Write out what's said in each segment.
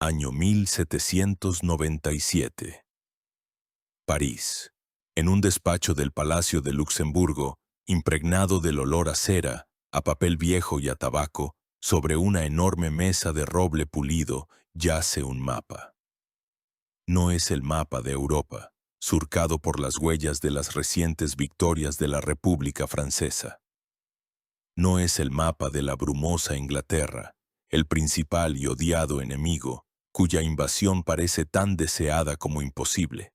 Año 1797. París. En un despacho del Palacio de Luxemburgo, impregnado del olor a cera, a papel viejo y a tabaco, sobre una enorme mesa de roble pulido, yace un mapa. No es el mapa de Europa, surcado por las huellas de las recientes victorias de la República Francesa. No es el mapa de la brumosa Inglaterra, el principal y odiado enemigo, cuya invasión parece tan deseada como imposible.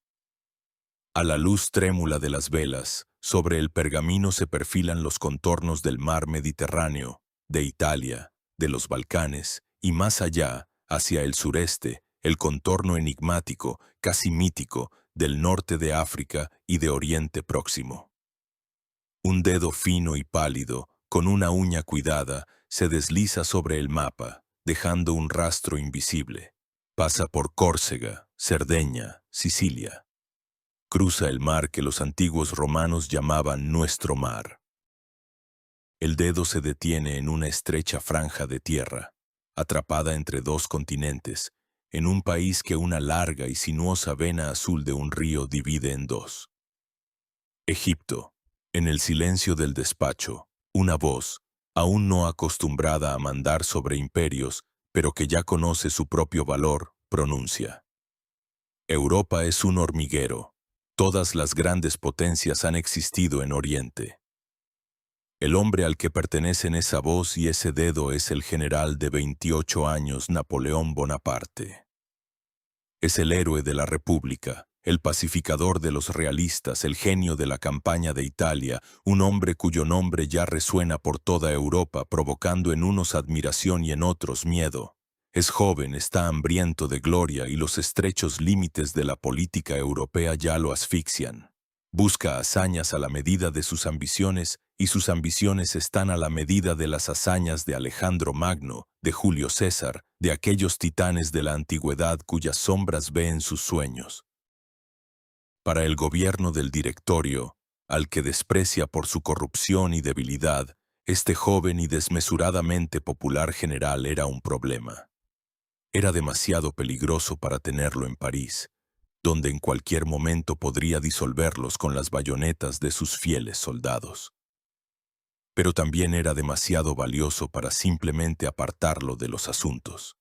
A la luz trémula de las velas, sobre el pergamino se perfilan los contornos del mar Mediterráneo, de Italia, de los Balcanes, y más allá, hacia el sureste, el contorno enigmático, casi mítico, del norte de África y de Oriente Próximo. Un dedo fino y pálido, con una uña cuidada, se desliza sobre el mapa, dejando un rastro invisible. Pasa por Córcega, Cerdeña, Sicilia. Cruza el mar que los antiguos romanos llamaban nuestro mar. El dedo se detiene en una estrecha franja de tierra, atrapada entre dos continentes, en un país que una larga y sinuosa vena azul de un río divide en dos. Egipto. En el silencio del despacho, una voz, aún no acostumbrada a mandar sobre imperios, pero que ya conoce su propio valor, pronuncia: Europa es un hormiguero. Todas las grandes potencias han existido en Oriente. El hombre al que pertenecen esa voz y ese dedo es el general de 28 años Napoleón Bonaparte. Es el héroe de la República, el pacificador de los realistas, el genio de la campaña de Italia, un hombre cuyo nombre ya resuena por toda Europa, provocando en unos admiración y en otros miedo. Es joven, está hambriento de gloria y los estrechos límites de la política europea ya lo asfixian. Busca hazañas a la medida de sus ambiciones y sus ambiciones están a la medida de las hazañas de Alejandro Magno, de Julio César, de aquellos titanes de la antigüedad cuyas sombras ve en sus sueños. Para el gobierno del Directorio, al que desprecia por su corrupción y debilidad, este joven y desmesuradamente popular general era un problema. Era demasiado peligroso para tenerlo en París, donde en cualquier momento podría disolverlos con las bayonetas de sus fieles soldados. Pero también era demasiado valioso para simplemente apartarlo de los asuntos.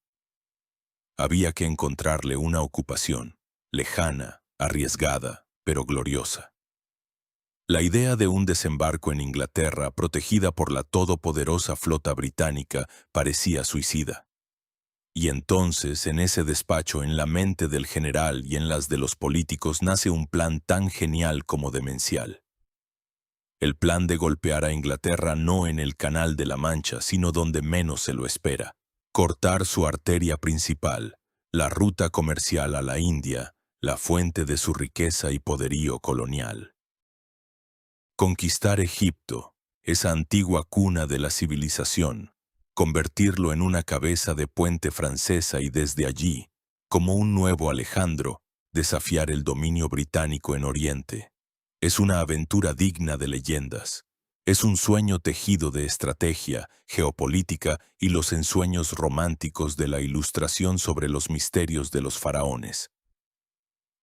Había que encontrarle una ocupación, lejana, arriesgada, pero gloriosa. La idea de un desembarco en Inglaterra, protegida por la todopoderosa flota británica, parecía suicida. Y entonces, en ese despacho, en la mente del general y en las de los políticos, nace un plan tan genial como demencial. El plan de golpear a Inglaterra no en el Canal de la Mancha, sino donde menos se lo espera. Cortar su arteria principal, la ruta comercial a la India, la fuente de su riqueza y poderío colonial. Conquistar Egipto, esa antigua cuna de la civilización, convertirlo en una cabeza de puente francesa y desde allí, como un nuevo Alejandro, desafiar el dominio británico en Oriente. Es una aventura digna de leyendas. Es un sueño tejido de estrategia, geopolítica y los ensueños románticos de la Ilustración sobre los misterios de los faraones.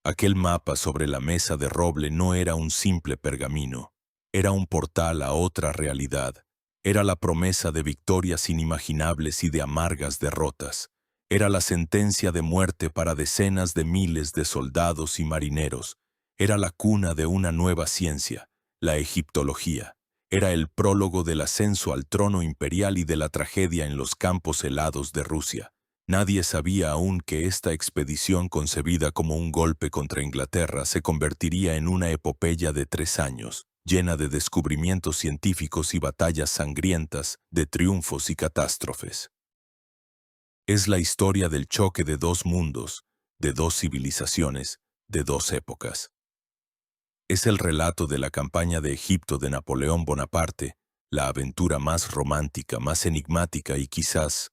Aquel mapa sobre la mesa de roble no era un simple pergamino, era un portal a otra realidad. Era la promesa de victorias inimaginables y de amargas derrotas. Era la sentencia de muerte para decenas de miles de soldados y marineros. Era la cuna de una nueva ciencia, la egiptología. Era el prólogo del ascenso al trono imperial y de la tragedia en los campos helados de Rusia. Nadie sabía aún que esta expedición, concebida como un golpe contra Inglaterra, se convertiría en una epopeya de 3 años, llena de descubrimientos científicos y batallas sangrientas, de triunfos y catástrofes. Es la historia del choque de 2 mundos, de 2 civilizaciones, de 2 épocas. Es el relato de la campaña de Egipto de Napoleón Bonaparte, la aventura más romántica, más enigmática y quizás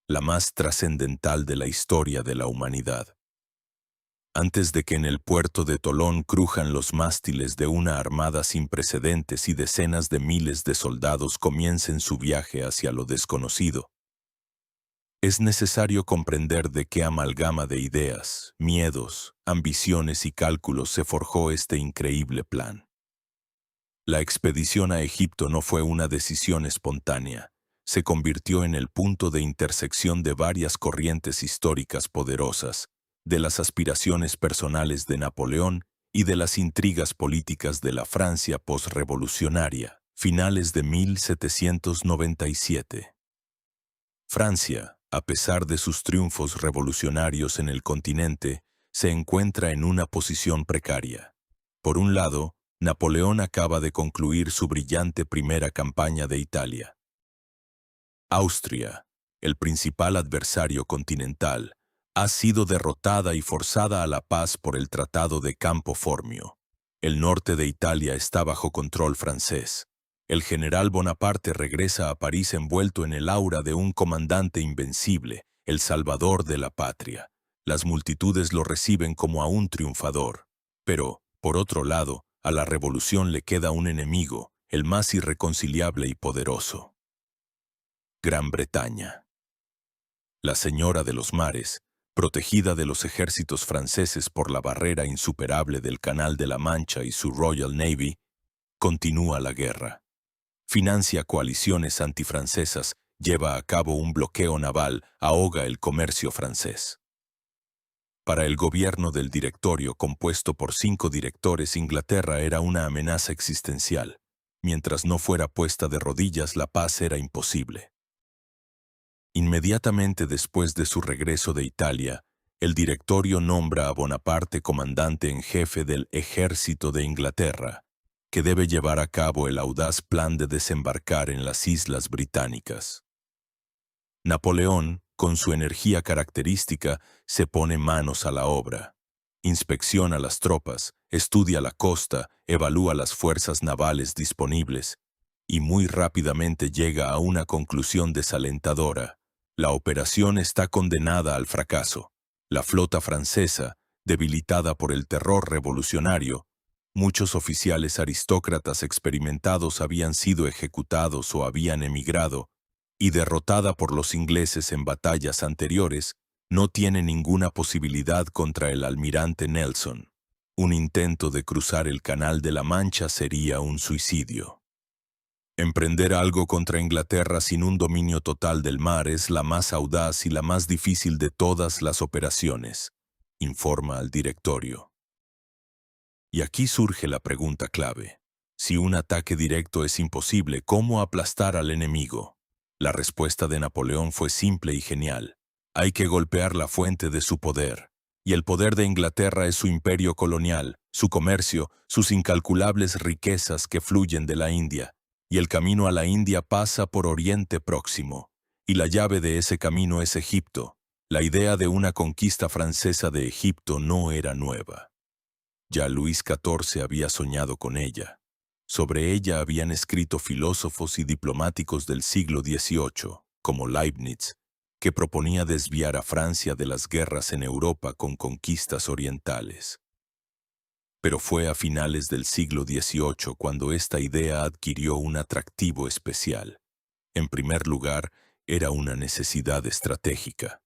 la más trascendental de la historia de la humanidad. Antes de que en el puerto de Tolón crujan los mástiles de una armada sin precedentes y decenas de miles de soldados comiencen su viaje hacia lo desconocido, Es necesario comprender de qué amalgama de ideas, miedos, ambiciones y cálculos se forjó este increíble plan. La expedición a Egipto no fue una decisión espontánea. Se convirtió en el punto de intersección de varias corrientes históricas poderosas, de las aspiraciones personales de Napoleón y de las intrigas políticas de la Francia posrevolucionaria, finales de 1797. Francia, a pesar de sus triunfos revolucionarios en el continente, se encuentra en una posición precaria. Por un lado, Napoleón acaba de concluir su brillante primera campaña de Italia. Austria, el principal adversario continental, ha sido derrotada y forzada a la paz por el Tratado de Campo Formio. El norte de Italia está bajo control francés. El general Bonaparte regresa a París envuelto en el aura de un comandante invencible, el salvador de la patria. Las multitudes lo reciben como a un triunfador. Pero, por otro lado, a la revolución le queda un enemigo, el más irreconciliable y poderoso. Gran Bretaña. La Señora de los Mares, protegida de los ejércitos franceses por la barrera insuperable del Canal de la Mancha y su Royal Navy, continúa la guerra. Financia coaliciones antifrancesas, lleva a cabo un bloqueo naval, ahoga el comercio francés. Para el gobierno del Directorio, compuesto por 5 directores, Inglaterra era una amenaza existencial. Mientras no fuera puesta de rodillas, la paz era imposible. Inmediatamente después de su regreso de Italia, el Directorio nombra a Bonaparte comandante en jefe del Ejército de Inglaterra, que debe llevar a cabo el audaz plan de desembarcar en las Islas Británicas. Napoleón, con su energía característica, se pone manos a la obra. Inspecciona las tropas, estudia la costa, evalúa las fuerzas navales disponibles y muy rápidamente llega a una conclusión desalentadora. La operación está condenada al fracaso. La flota francesa, debilitada por el terror revolucionario, muchos oficiales aristócratas experimentados habían sido ejecutados o habían emigrado, y derrotada por los ingleses en batallas anteriores, no tiene ninguna posibilidad contra el almirante Nelson. Un intento de cruzar el Canal de la Mancha sería un suicidio. Emprender algo contra Inglaterra sin un dominio total del mar es la más audaz y la más difícil de todas las operaciones, informa al Directorio. Y aquí surge la pregunta clave. Si un ataque directo es imposible, ¿cómo aplastar al enemigo? La respuesta de Napoleón fue simple y genial. Hay que golpear la fuente de su poder. Y el poder de Inglaterra es su imperio colonial, su comercio, sus incalculables riquezas que fluyen de la India. Y el camino a la India pasa por Oriente Próximo. Y la llave de ese camino es Egipto. La idea de una conquista francesa de Egipto no era nueva. Ya Luis XIV había soñado con ella. Sobre ella habían escrito filósofos y diplomáticos del siglo XVIII, como Leibniz, que proponía desviar a Francia de las guerras en Europa con conquistas orientales. Pero fue a finales del siglo XVIII cuando esta idea adquirió un atractivo especial. En primer lugar, era una necesidad estratégica.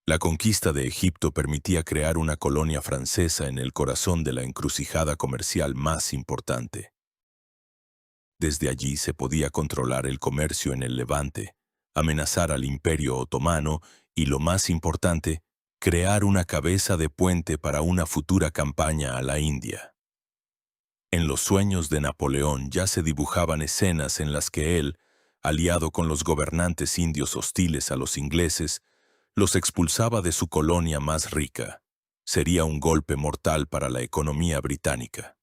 La conquista de Egipto permitía crear una colonia francesa en el corazón de la encrucijada comercial más importante. Desde allí se podía controlar el comercio en el Levante, amenazar al Imperio Otomano y, lo más importante, crear una cabeza de puente para una futura campaña a la India. En los sueños de Napoleón ya se dibujaban escenas en las que él, aliado con los gobernantes indios hostiles a los ingleses, los expulsaba de su colonia más rica. Sería un golpe mortal para la economía británica.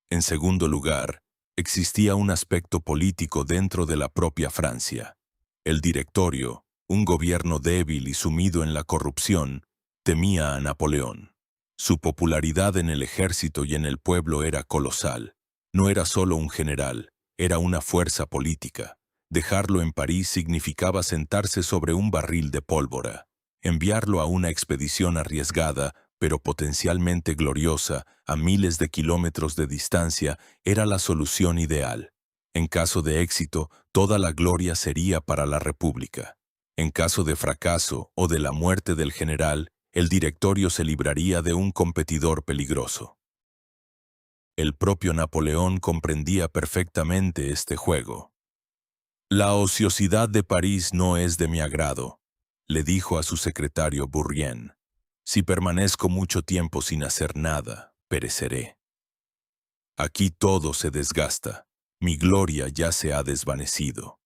En segundo lugar, existía un aspecto político dentro de la propia Francia. El Directorio, un gobierno débil y sumido en la corrupción, temía a Napoleón. Su popularidad en el ejército y en el pueblo era colosal. No era solo un general, era una fuerza política. Dejarlo en París significaba sentarse sobre un barril de pólvora. Enviarlo a una expedición arriesgada, pero potencialmente gloriosa, a miles de kilómetros de distancia, era la solución ideal. En caso de éxito, toda la gloria sería para la República. En caso de fracaso o de la muerte del general, el directorio se libraría de un competidor peligroso. El propio Napoleón comprendía perfectamente este juego. «La ociosidad de París no es de mi agrado», le dijo a su secretario Bourrienne. «Si permanezco mucho tiempo sin hacer nada, pereceré. Aquí todo se desgasta. Mi gloria ya se ha desvanecido».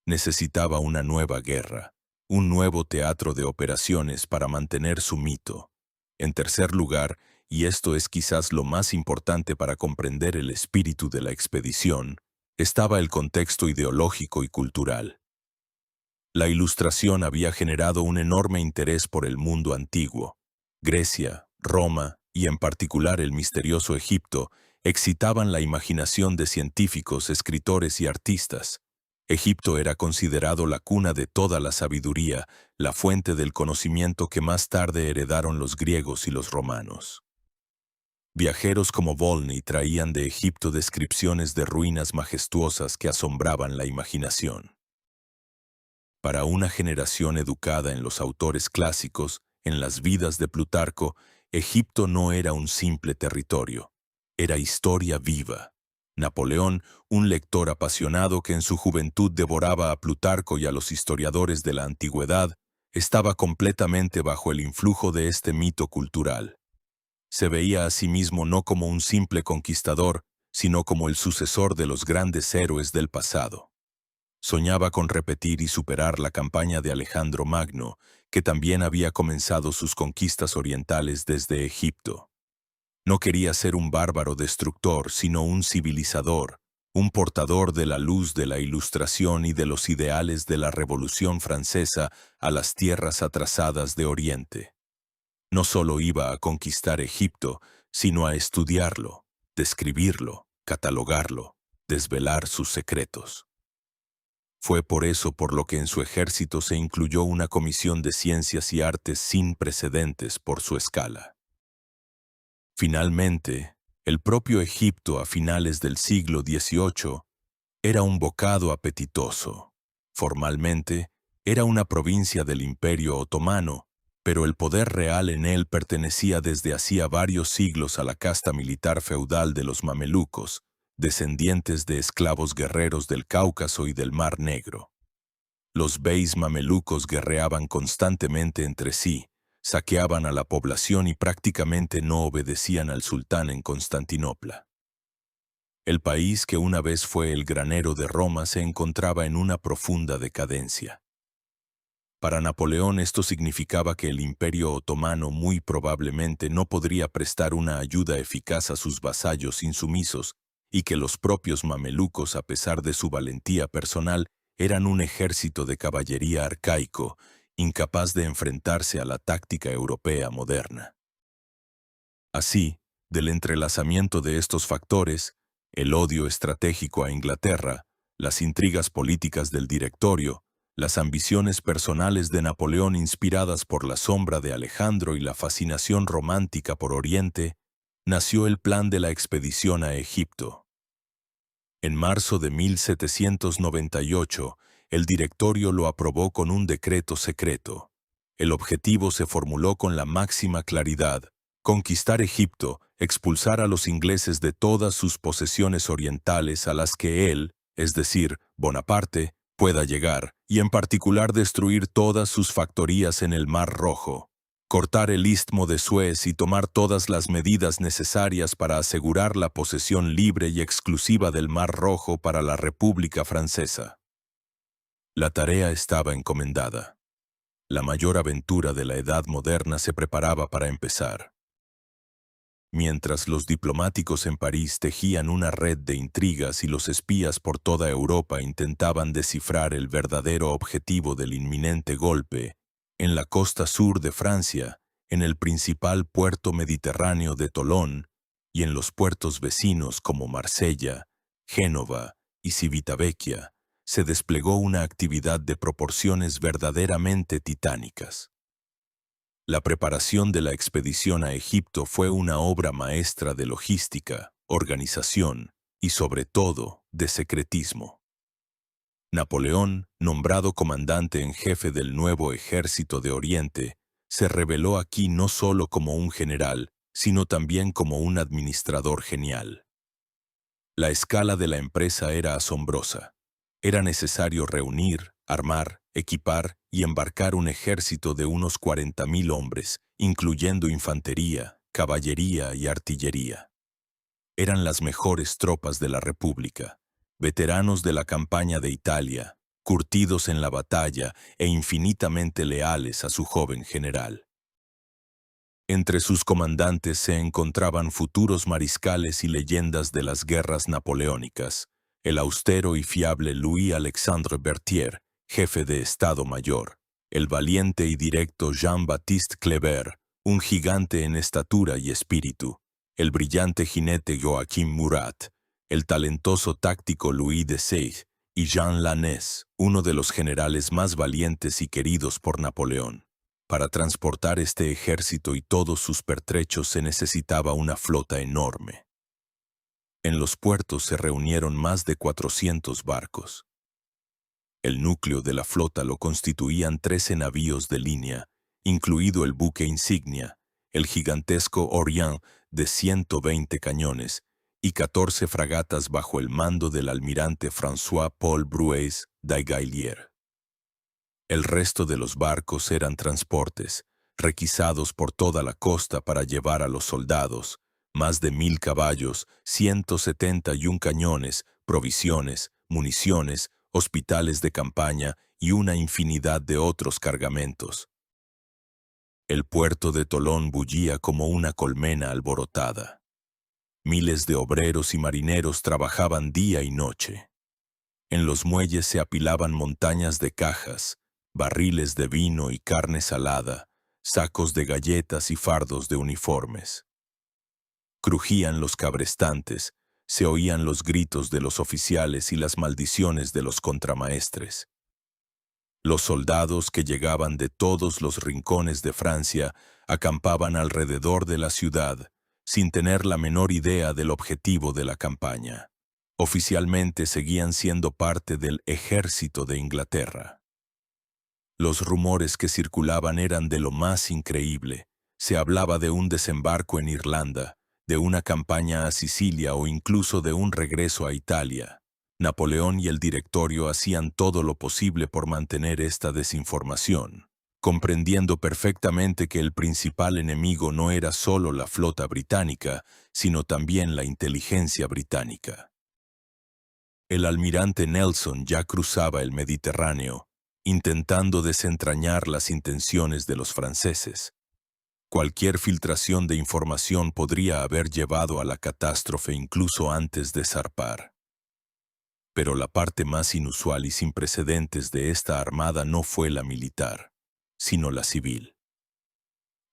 Necesitaba una nueva guerra, un nuevo teatro de operaciones para mantener su mito. En tercer lugar, y esto es quizás lo más importante para comprender el espíritu de la expedición, estaba el contexto ideológico y cultural. La Ilustración había generado un enorme interés por el mundo antiguo. Grecia, Roma y en particular el misterioso Egipto excitaban la imaginación de científicos, escritores y artistas. Egipto era considerado la cuna de toda la sabiduría, la fuente del conocimiento que más tarde heredaron los griegos y los romanos. Viajeros como Volney traían de Egipto descripciones de ruinas majestuosas que asombraban la imaginación. Para una generación educada en los autores clásicos, en las vidas de Plutarco, Egipto no era un simple territorio, era historia viva. Napoleón, un lector apasionado que en su juventud devoraba a Plutarco y a los historiadores de la antigüedad, estaba completamente bajo el influjo de este mito cultural. Se veía a sí mismo no como un simple conquistador, sino como el sucesor de los grandes héroes del pasado. Soñaba con repetir y superar la campaña de Alejandro Magno, que también había comenzado sus conquistas orientales desde Egipto. No quería ser un bárbaro destructor, sino un civilizador, un portador de la luz de la Ilustración y de los ideales de la Revolución Francesa a las tierras atrasadas de Oriente. No solo iba a conquistar Egipto, sino a estudiarlo, describirlo, catalogarlo, desvelar sus secretos. Fue por eso por lo que en su ejército se incluyó una comisión de ciencias y artes sin precedentes por su escala. Finalmente, el propio Egipto a finales del siglo XVIII era un bocado apetitoso. Formalmente, era una provincia del Imperio Otomano, pero el poder real en él pertenecía desde hacía varios siglos a la casta militar feudal de los mamelucos, descendientes de esclavos guerreros del Cáucaso y del Mar Negro. Los beys mamelucos guerreaban constantemente entre sí, saqueaban a la población y prácticamente no obedecían al sultán en Constantinopla. El país que una vez fue el granero de Roma se encontraba en una profunda decadencia. Para Napoleón esto significaba que el Imperio Otomano muy probablemente no podría prestar una ayuda eficaz a sus vasallos insumisos y que los propios mamelucos, a pesar de su valentía personal, eran un ejército de caballería arcaico, incapaz de enfrentarse a la táctica europea moderna. Así, del entrelazamiento de estos factores, el odio estratégico a Inglaterra, las intrigas políticas del directorio, las ambiciones personales de Napoleón inspiradas por la sombra de Alejandro y la fascinación romántica por Oriente, nació el plan de la expedición a Egipto. En marzo de 1798, el directorio lo aprobó con un decreto secreto. El objetivo se formuló con la máxima claridad: conquistar Egipto, expulsar a los ingleses de todas sus posesiones orientales a las que él, es decir, Bonaparte, pueda llegar, y en particular destruir todas sus factorías en el Mar Rojo, cortar el istmo de Suez y tomar todas las medidas necesarias para asegurar la posesión libre y exclusiva del Mar Rojo para la República Francesa. La tarea estaba encomendada. La mayor aventura de la Edad Moderna se preparaba para empezar. Mientras los diplomáticos en París tejían una red de intrigas y los espías por toda Europa intentaban descifrar el verdadero objetivo del inminente golpe, en la costa sur de Francia, en el principal puerto mediterráneo de Tolón y en los puertos vecinos como Marsella, Génova y Civitavecchia, se desplegó una actividad de proporciones verdaderamente titánicas. La preparación de la expedición a Egipto fue una obra maestra de logística, organización y, sobre todo, de secretismo. Napoleón, nombrado comandante en jefe del nuevo ejército de Oriente, se reveló aquí no solo como un general, sino también como un administrador genial. La escala de la empresa era asombrosa. Era necesario reunir, armar, equipar y embarcar un ejército de unos 40.000 hombres, incluyendo infantería, caballería y artillería. Eran las mejores tropas de la República, veteranos de la campaña de Italia, curtidos en la batalla e infinitamente leales a su joven general. Entre sus comandantes se encontraban futuros mariscales y leyendas de las guerras napoleónicas, el austero y fiable Louis-Alexandre Berthier, jefe de Estado Mayor, el valiente y directo Jean-Baptiste Kleber, un gigante en estatura y espíritu, el brillante jinete Joachim Murat, el talentoso táctico Louis de Seize y Jean Lannes, uno de los generales más valientes y queridos por Napoleón. Para transportar este ejército y todos sus pertrechos se necesitaba una flota enorme. En los puertos se reunieron más de 400 barcos. El núcleo de la flota lo constituían 13 navíos de línea, incluido el buque insignia, el gigantesco Orient de 120 cañones, y 14 fragatas bajo el mando del almirante François-Paul Brueys d'Aiguillère. El resto de los barcos eran transportes, requisados por toda la costa para llevar a los soldados, más de 1.000 caballos, 171 cañones, provisiones, municiones, hospitales de campaña y una infinidad de otros cargamentos. El puerto de Tolón bullía como una colmena alborotada. Miles de obreros y marineros trabajaban día y noche. En los muelles se apilaban montañas de cajas, barriles de vino y carne salada, sacos de galletas y fardos de uniformes. Crujían los cabrestantes, se oían los gritos de los oficiales y las maldiciones de los contramaestres. Los soldados que llegaban de todos los rincones de Francia acampaban alrededor de la ciudad, sin tener la menor idea del objetivo de la campaña. Oficialmente seguían siendo parte del ejército de Inglaterra. Los rumores que circulaban eran de lo más increíble. Se hablaba de un desembarco en Irlanda, de una campaña a Sicilia o incluso de un regreso a Italia. Napoleón y el directorio hacían todo lo posible por mantener esta desinformación, comprendiendo perfectamente que el principal enemigo no era solo la flota británica, sino también la inteligencia británica. El almirante Nelson ya cruzaba el Mediterráneo, intentando desentrañar las intenciones de los franceses. Cualquier filtración de información podría haber llevado a la catástrofe incluso antes de zarpar. Pero la parte más inusual y sin precedentes de esta armada no fue la militar, sino la civil.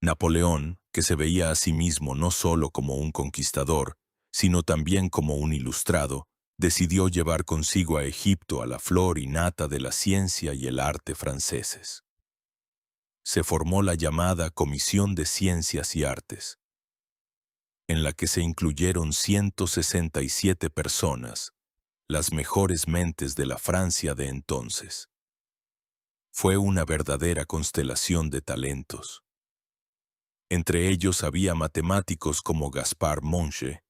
Napoleón, que se veía a sí mismo no solo como un conquistador, sino también como un ilustrado, decidió llevar consigo a Egipto a la flor y nata de la ciencia y el arte franceses. Se formó la llamada Comisión de Ciencias y Artes, en la que se incluyeron 167 personas, las mejores mentes de la Francia de entonces. Fue una verdadera constelación de talentos. Entre ellos había matemáticos como Gaspard Monge,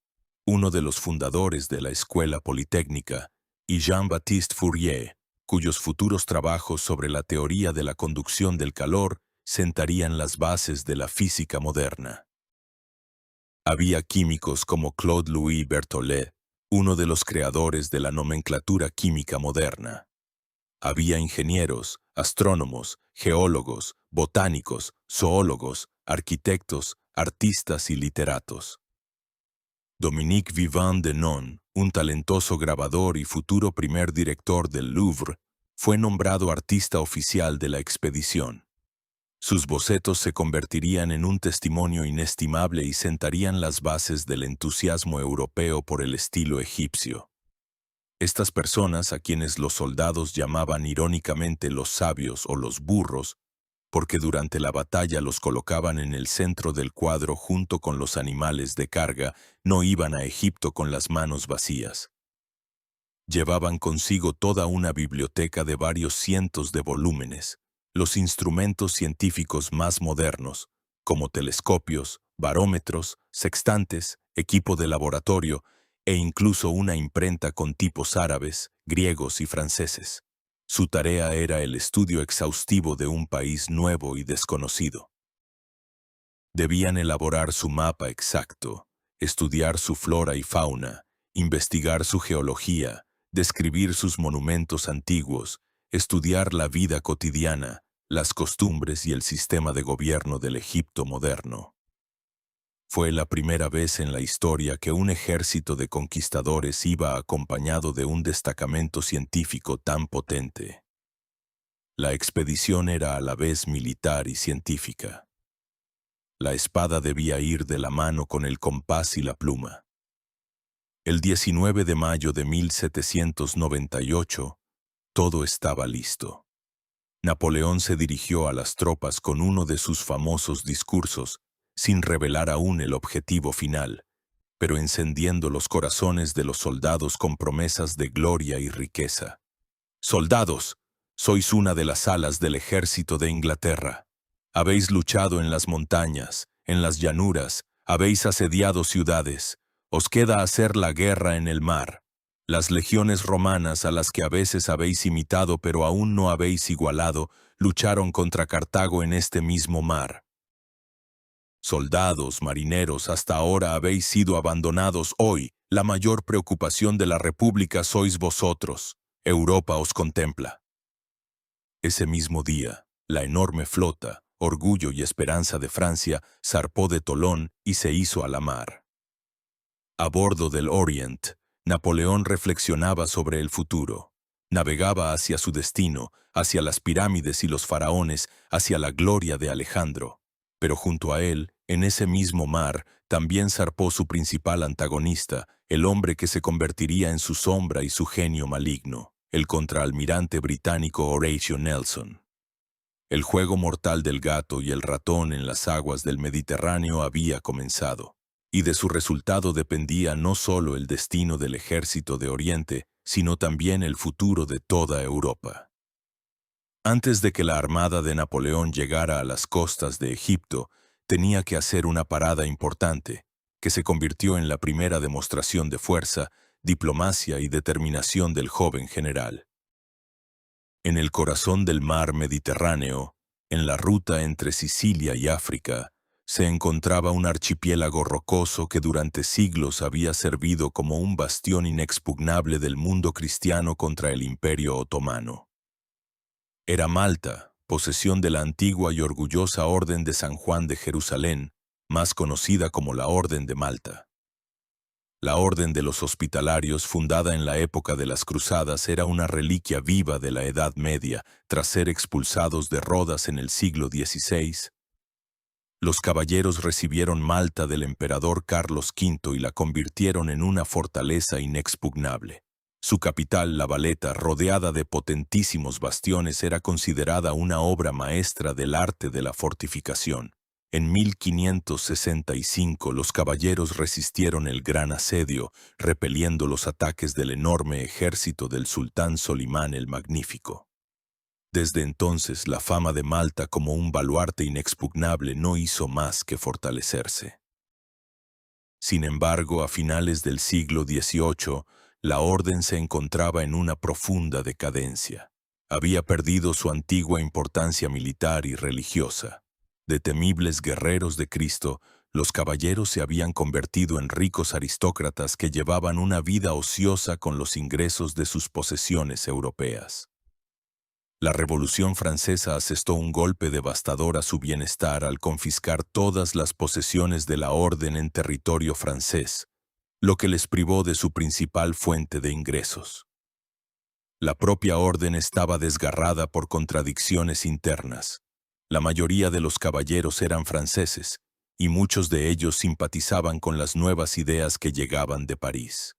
uno de los fundadores de la Escuela Politécnica, y Jean-Baptiste Fourier, cuyos futuros trabajos sobre la teoría de la conducción del calor sentarían las bases de la física moderna. Había químicos como Claude-Louis Berthollet, uno de los creadores de la nomenclatura química moderna. Había ingenieros, astrónomos, geólogos, botánicos, zoólogos, arquitectos, artistas y literatos. Dominique Vivant Denon, un talentoso grabador y futuro primer director del Louvre, fue nombrado artista oficial de la expedición. Sus bocetos se convertirían en un testimonio inestimable y sentarían las bases del entusiasmo europeo por el estilo egipcio. Estas personas, a quienes los soldados llamaban irónicamente los sabios o los burros, porque durante la batalla los colocaban en el centro del cuadro junto con los animales de carga, no iban a Egipto con las manos vacías. Llevaban consigo toda una biblioteca de varios cientos de volúmenes, los instrumentos científicos más modernos, como telescopios, barómetros, sextantes, equipo de laboratorio e incluso una imprenta con tipos árabes, griegos y franceses. Su tarea era el estudio exhaustivo de un país nuevo y desconocido. Debían elaborar su mapa exacto, estudiar su flora y fauna, investigar su geología, describir sus monumentos antiguos, estudiar la vida cotidiana, las costumbres y el sistema de gobierno del Egipto moderno. Fue la primera vez en la historia que un ejército de conquistadores iba acompañado de un destacamento científico tan potente. La expedición era a la vez militar y científica. La espada debía ir de la mano con el compás y la pluma. El 19 de mayo de 1798, todo estaba listo. Napoleón se dirigió a las tropas con uno de sus famosos discursos, sin revelar aún el objetivo final, pero encendiendo los corazones de los soldados con promesas de gloria y riqueza. «Soldados, sois una de las alas del ejército de Inglaterra. Habéis luchado en las montañas, en las llanuras, habéis asediado ciudades. Os queda hacer la guerra en el mar. Las legiones romanas a las que a veces habéis imitado pero aún no habéis igualado, lucharon contra Cartago en este mismo mar. Soldados, marineros, hasta ahora habéis sido abandonados. Hoy, la mayor preocupación de la República sois vosotros. Europa os contempla». Ese mismo día, la enorme flota, orgullo y esperanza de Francia, zarpó de Tolón y se hizo a la mar. A bordo del Orient, Napoleón reflexionaba sobre el futuro. Navegaba hacia su destino, hacia las pirámides y los faraones, hacia la gloria de Alejandro. Pero junto a él, en ese mismo mar, también zarpó su principal antagonista, el hombre que se convertiría en su sombra y su genio maligno, el contraalmirante británico Horatio Nelson. El juego mortal del gato y el ratón en las aguas del Mediterráneo había comenzado, y de su resultado dependía no solo el destino del ejército de Oriente, sino también el futuro de toda Europa. Antes de que la armada de Napoleón llegara a las costas de Egipto, tenía que hacer una parada importante, que se convirtió en la primera demostración de fuerza, diplomacia y determinación del joven general. En el corazón del mar Mediterráneo, en la ruta entre Sicilia y África, se encontraba un archipiélago rocoso que durante siglos había servido como un bastión inexpugnable del mundo cristiano contra el Imperio Otomano. Era Malta, posesión de la antigua y orgullosa Orden de San Juan de Jerusalén, más conocida como la Orden de Malta. La Orden de los Hospitalarios, fundada en la época de las Cruzadas, era una reliquia viva de la Edad Media, tras ser expulsados de Rodas en el siglo XVI. Los caballeros recibieron Malta del emperador Carlos V y la convirtieron en una fortaleza inexpugnable. Su capital, La Valeta, rodeada de potentísimos bastiones, era considerada una obra maestra del arte de la fortificación. En 1565 los caballeros resistieron el gran asedio, repeliendo los ataques del enorme ejército del sultán Solimán el Magnífico. Desde entonces, la fama de Malta como un baluarte inexpugnable no hizo más que fortalecerse. Sin embargo, a finales del siglo XVIII, la orden se encontraba en una profunda decadencia. Había perdido su antigua importancia militar y religiosa. De temibles guerreros de Cristo, los caballeros se habían convertido en ricos aristócratas que llevaban una vida ociosa con los ingresos de sus posesiones europeas. La Revolución Francesa asestó un golpe devastador a su bienestar al confiscar todas las posesiones de la orden en territorio francés, lo que les privó de su principal fuente de ingresos. La propia orden estaba desgarrada por contradicciones internas. La mayoría de los caballeros eran franceses, y muchos de ellos simpatizaban con las nuevas ideas que llegaban de París.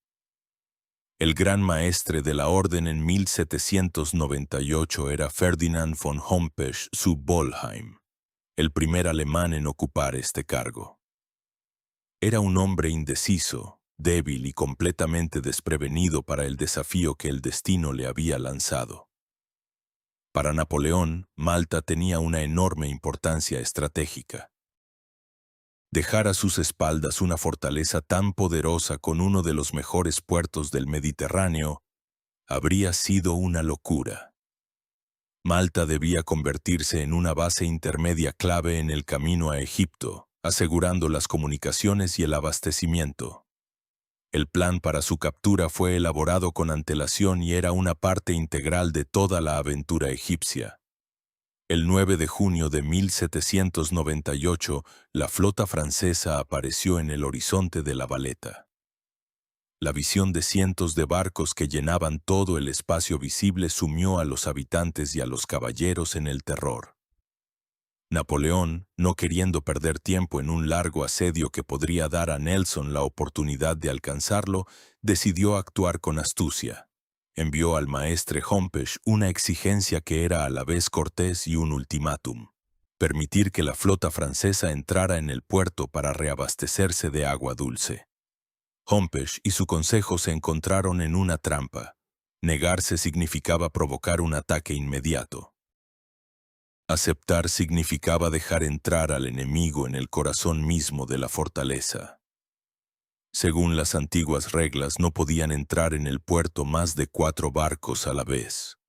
El gran maestre de la orden en 1798 era Ferdinand von Hompesch zu Bolheim, el primer alemán en ocupar este cargo. Era un hombre indeciso, débil y completamente desprevenido para el desafío que el destino le había lanzado. Para Napoleón, Malta tenía una enorme importancia estratégica. Dejar a sus espaldas una fortaleza tan poderosa con uno de los mejores puertos del Mediterráneo habría sido una locura. Malta debía convertirse en una base intermedia clave en el camino a Egipto, asegurando las comunicaciones y el abastecimiento. El plan para su captura fue elaborado con antelación y era una parte integral de toda la aventura egipcia. El 9 de junio de 1798, la flota francesa apareció en el horizonte de La Valeta. La visión de cientos de barcos que llenaban todo el espacio visible sumió a los habitantes y a los caballeros en el terror. Napoleón, no queriendo perder tiempo en un largo asedio que podría dar a Nelson la oportunidad de alcanzarlo, decidió actuar con astucia. Envió al maestre Hompesch una exigencia que era a la vez cortés y un ultimátum: permitir que la flota francesa entrara en el puerto para reabastecerse de agua dulce. Hompesch y su consejo se encontraron en una trampa. Negarse significaba provocar un ataque inmediato. Aceptar significaba dejar entrar al enemigo en el corazón mismo de la fortaleza. Según las antiguas reglas, no podían entrar en el puerto más de 4 barcos a la vez.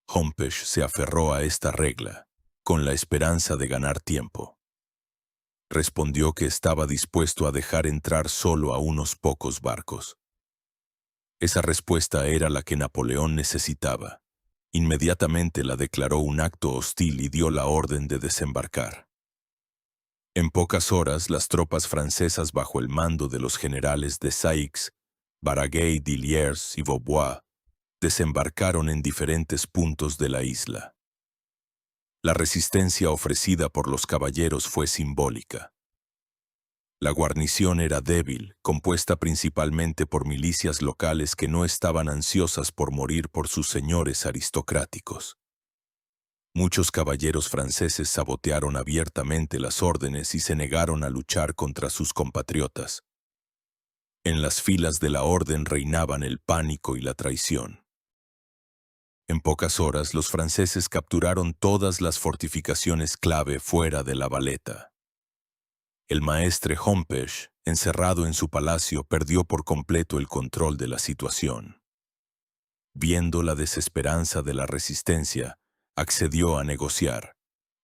Hompesch se aferró a esta regla, con la esperanza de ganar tiempo. Respondió que estaba dispuesto a dejar entrar solo a unos pocos barcos. Esa respuesta era la que Napoleón necesitaba. Inmediatamente la declaró un acto hostil y dio la orden de desembarcar. En pocas horas, las tropas francesas bajo el mando de los generales de Saix, Baraguer, Dilliers y Vaubois desembarcaron en diferentes puntos de la isla. La resistencia ofrecida por los caballeros fue simbólica. La guarnición era débil, compuesta principalmente por milicias locales que no estaban ansiosas por morir por sus señores aristocráticos. Muchos caballeros franceses sabotearon abiertamente las órdenes y se negaron a luchar contra sus compatriotas. En las filas de la orden reinaban el pánico y la traición. En pocas horas, los franceses capturaron todas las fortificaciones clave fuera de La Valeta. El maestre Hompesch, encerrado en su palacio, perdió por completo el control de la situación. Viendo la desesperanza de la resistencia, accedió a negociar.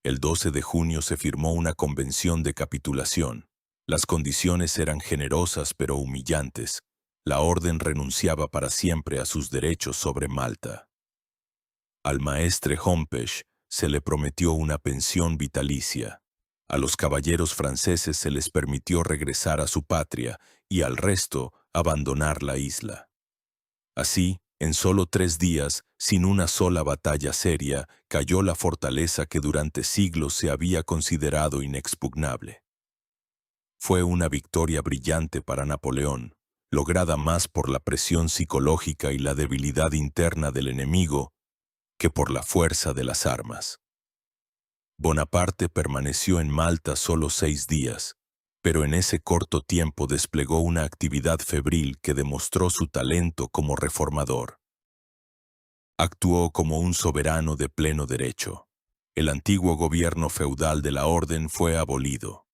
El 12 de junio se firmó una convención de capitulación. Las condiciones eran generosas pero humillantes. La orden renunciaba para siempre a sus derechos sobre Malta. Al maestre Hompesch se le prometió una pensión vitalicia. A los caballeros franceses se les permitió regresar a su patria y al resto abandonar la isla. Así, en solo 3 días, sin una sola batalla seria, cayó la fortaleza que durante siglos se había considerado inexpugnable. Fue una victoria brillante para Napoleón, lograda más por la presión psicológica y la debilidad interna del enemigo que por la fuerza de las armas. Bonaparte permaneció en Malta solo 6 días, pero en ese corto tiempo desplegó una actividad febril que demostró su talento como reformador. Actuó como un soberano de pleno derecho. El antiguo gobierno feudal de la orden fue abolido.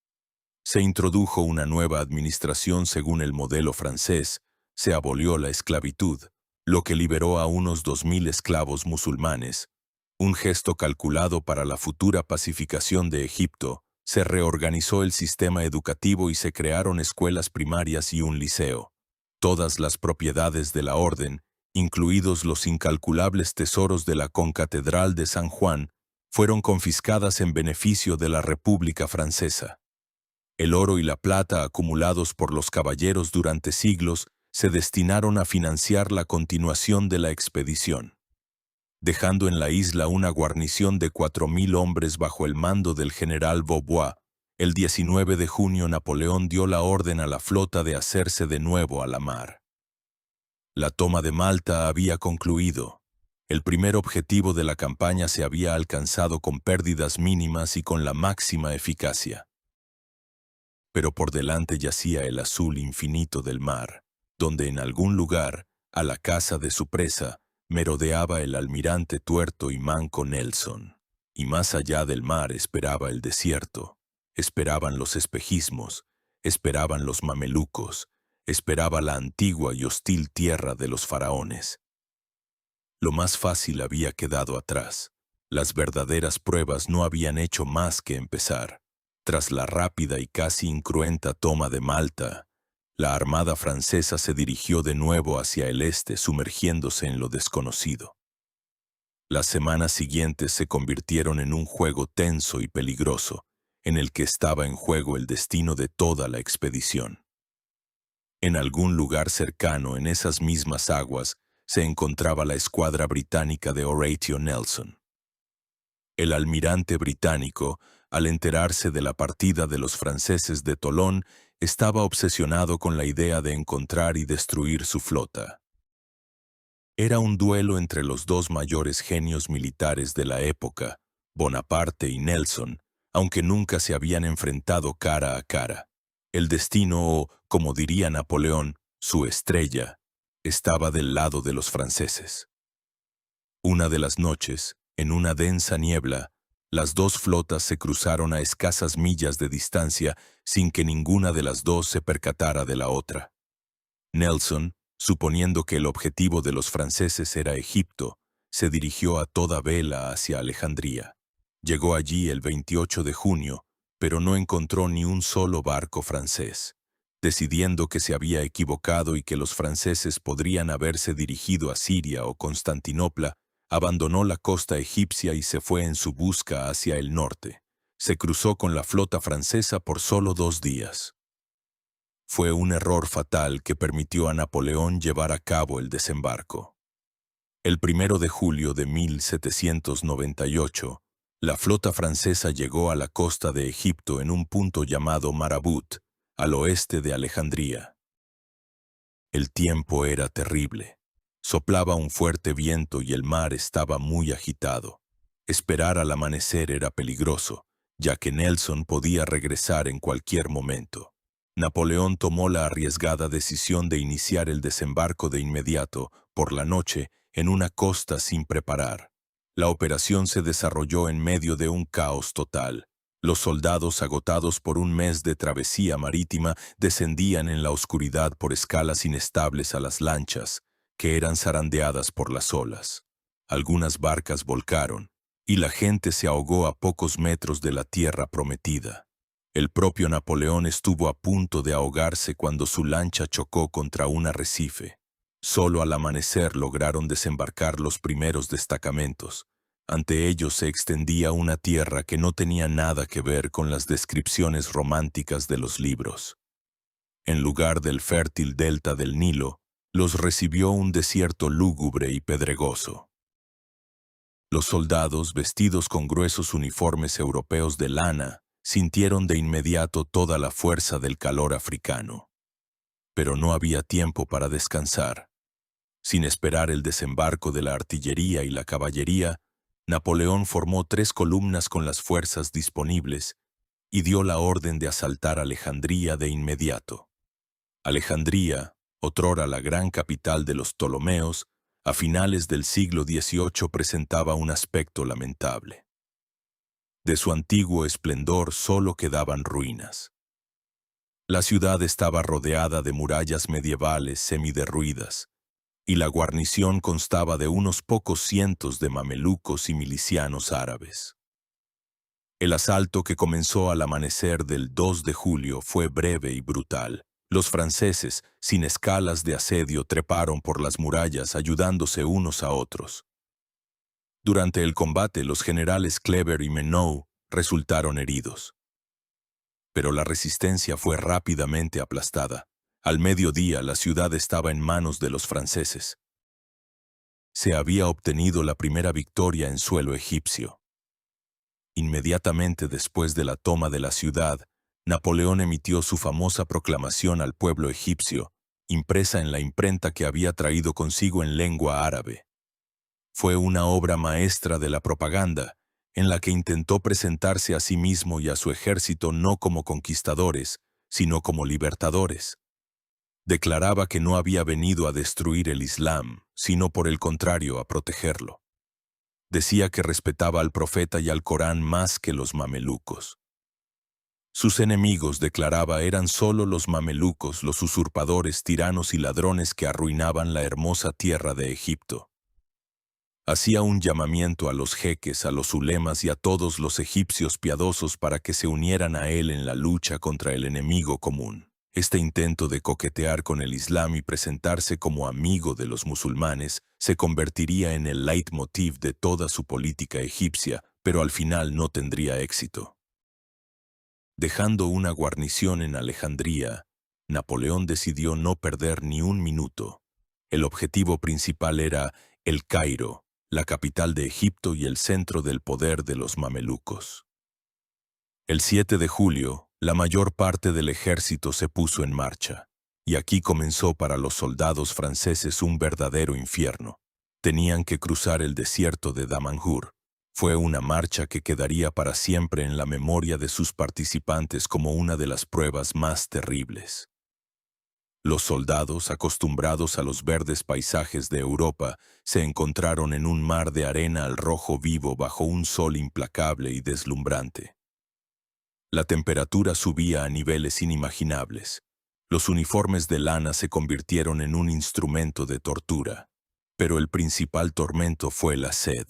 Se introdujo una nueva administración según el modelo francés, se abolió la esclavitud, lo que liberó a unos 2000 esclavos musulmanes, un gesto calculado para la futura pacificación de Egipto. Se reorganizó el sistema educativo y se crearon escuelas primarias y un liceo. Todas las propiedades de la orden, incluidos los incalculables tesoros de la concatedral de San Juan, fueron confiscadas en beneficio de la República Francesa. El oro y la plata acumulados por los caballeros durante siglos se destinaron a financiar la continuación de la expedición. Dejando en la isla una guarnición de 4000 hombres bajo el mando del general Vaubois, el 19 de junio Napoleón dio la orden a la flota de hacerse de nuevo a la mar. La toma de Malta había concluido. El primer objetivo de la campaña se había alcanzado con pérdidas mínimas y con la máxima eficacia. pero por delante yacía el azul infinito del mar, donde en algún lugar, a la caza de su presa, merodeaba el almirante tuerto y manco Nelson. Y más allá del mar esperaba el desierto, esperaban los espejismos, esperaban los mamelucos, esperaba la antigua y hostil tierra de los faraones. Lo más fácil había quedado atrás. Las verdaderas pruebas no habían hecho más que empezar. Tras la rápida y casi incruenta toma de Malta, la armada francesa se dirigió de nuevo hacia el este, sumergiéndose en lo desconocido. Las semanas siguientes se convirtieron en un juego tenso y peligroso, en el que estaba en juego el destino de toda la expedición. En algún lugar cercano, en esas mismas aguas, se encontraba la escuadra británica de Horatio Nelson. El almirante británico, al enterarse de la partida de los franceses de Tolón, estaba obsesionado con la idea de encontrar y destruir su flota. Era un duelo entre los dos mayores genios militares de la época, Bonaparte y Nelson, aunque nunca se habían enfrentado cara a cara. El destino o, como diría Napoleón, su estrella, estaba del lado de los franceses. Una de las noches, en una densa niebla, las dos flotas se cruzaron a escasas millas de distancia sin que ninguna de las dos se percatara de la otra. Nelson, suponiendo que el objetivo de los franceses era Egipto, se dirigió a toda vela hacia Alejandría. Llegó allí el 28 de junio, pero no encontró ni un solo barco francés. Decidiendo que se había equivocado y que los franceses podrían haberse dirigido a Siria o Constantinopla, abandonó la costa egipcia y se fue en su busca hacia el norte. Se cruzó con la flota francesa por solo 2 días. Fue un error fatal que permitió a Napoleón llevar a cabo el desembarco. El 1 de julio de 1798, la flota francesa llegó a la costa de Egipto en un punto llamado Marabut, al oeste de Alejandría. El tiempo era terrible. Soplaba un fuerte viento y el mar estaba muy agitado. Esperar al amanecer era peligroso, ya que Nelson podía regresar en cualquier momento. Napoleón tomó la arriesgada decisión de iniciar el desembarco de inmediato, por la noche, en una costa sin preparar. La operación se desarrolló en medio de un caos total. Los soldados, agotados por un mes de travesía marítima, descendían en la oscuridad por escalas inestables a las lanchas, que eran zarandeadas por las olas. Algunas barcas volcaron, y la gente se ahogó a pocos metros de la tierra prometida. El propio Napoleón estuvo a punto de ahogarse cuando su lancha chocó contra un arrecife. Solo al amanecer lograron desembarcar los primeros destacamentos. Ante ellos se extendía una tierra que no tenía nada que ver con las descripciones románticas de los libros. En lugar del fértil delta del Nilo, los recibió un desierto lúgubre y pedregoso. Los soldados, vestidos con gruesos uniformes europeos de lana, sintieron de inmediato toda la fuerza del calor africano. Pero no había tiempo para descansar. Sin esperar el desembarco de la artillería y la caballería, Napoleón formó 3 columnas con las fuerzas disponibles y dio la orden de asaltar Alejandría de inmediato. Alejandría, otrora la gran capital de los Ptolomeos, a finales del siglo XVIII presentaba un aspecto lamentable. De su antiguo esplendor solo quedaban ruinas. La ciudad estaba rodeada de murallas medievales semiderruidas, y la guarnición constaba de unos pocos cientos de mamelucos y milicianos árabes. El asalto, que comenzó al amanecer del 2 de julio, fue breve y brutal. Los franceses, sin escalas de asedio, treparon por las murallas ayudándose unos a otros. Durante el combate, los generales Kleber y Menou resultaron heridos. Pero la resistencia fue rápidamente aplastada. Al mediodía, la ciudad estaba en manos de los franceses. Se había obtenido la primera victoria en suelo egipcio. Inmediatamente después de la toma de la ciudad, Napoleón emitió su famosa proclamación al pueblo egipcio, impresa en la imprenta que había traído consigo en lengua árabe. Fue una obra maestra de la propaganda, en la que intentó presentarse a sí mismo y a su ejército no como conquistadores, sino como libertadores. Declaraba que no había venido a destruir el Islam, sino por el contrario a protegerlo. Decía que respetaba al profeta y al Corán más que los mamelucos. Sus enemigos, declaraba, eran solo los mamelucos, los usurpadores, tiranos y ladrones que arruinaban la hermosa tierra de Egipto. Hacía un llamamiento a los jeques, a los ulemas y a todos los egipcios piadosos para que se unieran a él en la lucha contra el enemigo común. Este intento de coquetear con el Islam y presentarse como amigo de los musulmanes se convertiría en el leitmotiv de toda su política egipcia, pero al final no tendría éxito. Dejando una guarnición en Alejandría, Napoleón decidió no perder ni un minuto. El objetivo principal era El Cairo, la capital de Egipto y el centro del poder de los mamelucos. El 7 de julio, la mayor parte del ejército se puso en marcha, y aquí comenzó para los soldados franceses un verdadero infierno. Tenían que cruzar el desierto de Damanhur. Fue una marcha que quedaría para siempre en la memoria de sus participantes como una de las pruebas más terribles. Los soldados, acostumbrados a los verdes paisajes de Europa, se encontraron en un mar de arena al rojo vivo bajo un sol implacable y deslumbrante. La temperatura subía a niveles inimaginables. Los uniformes de lana se convirtieron en un instrumento de tortura. Pero el principal tormento fue la sed.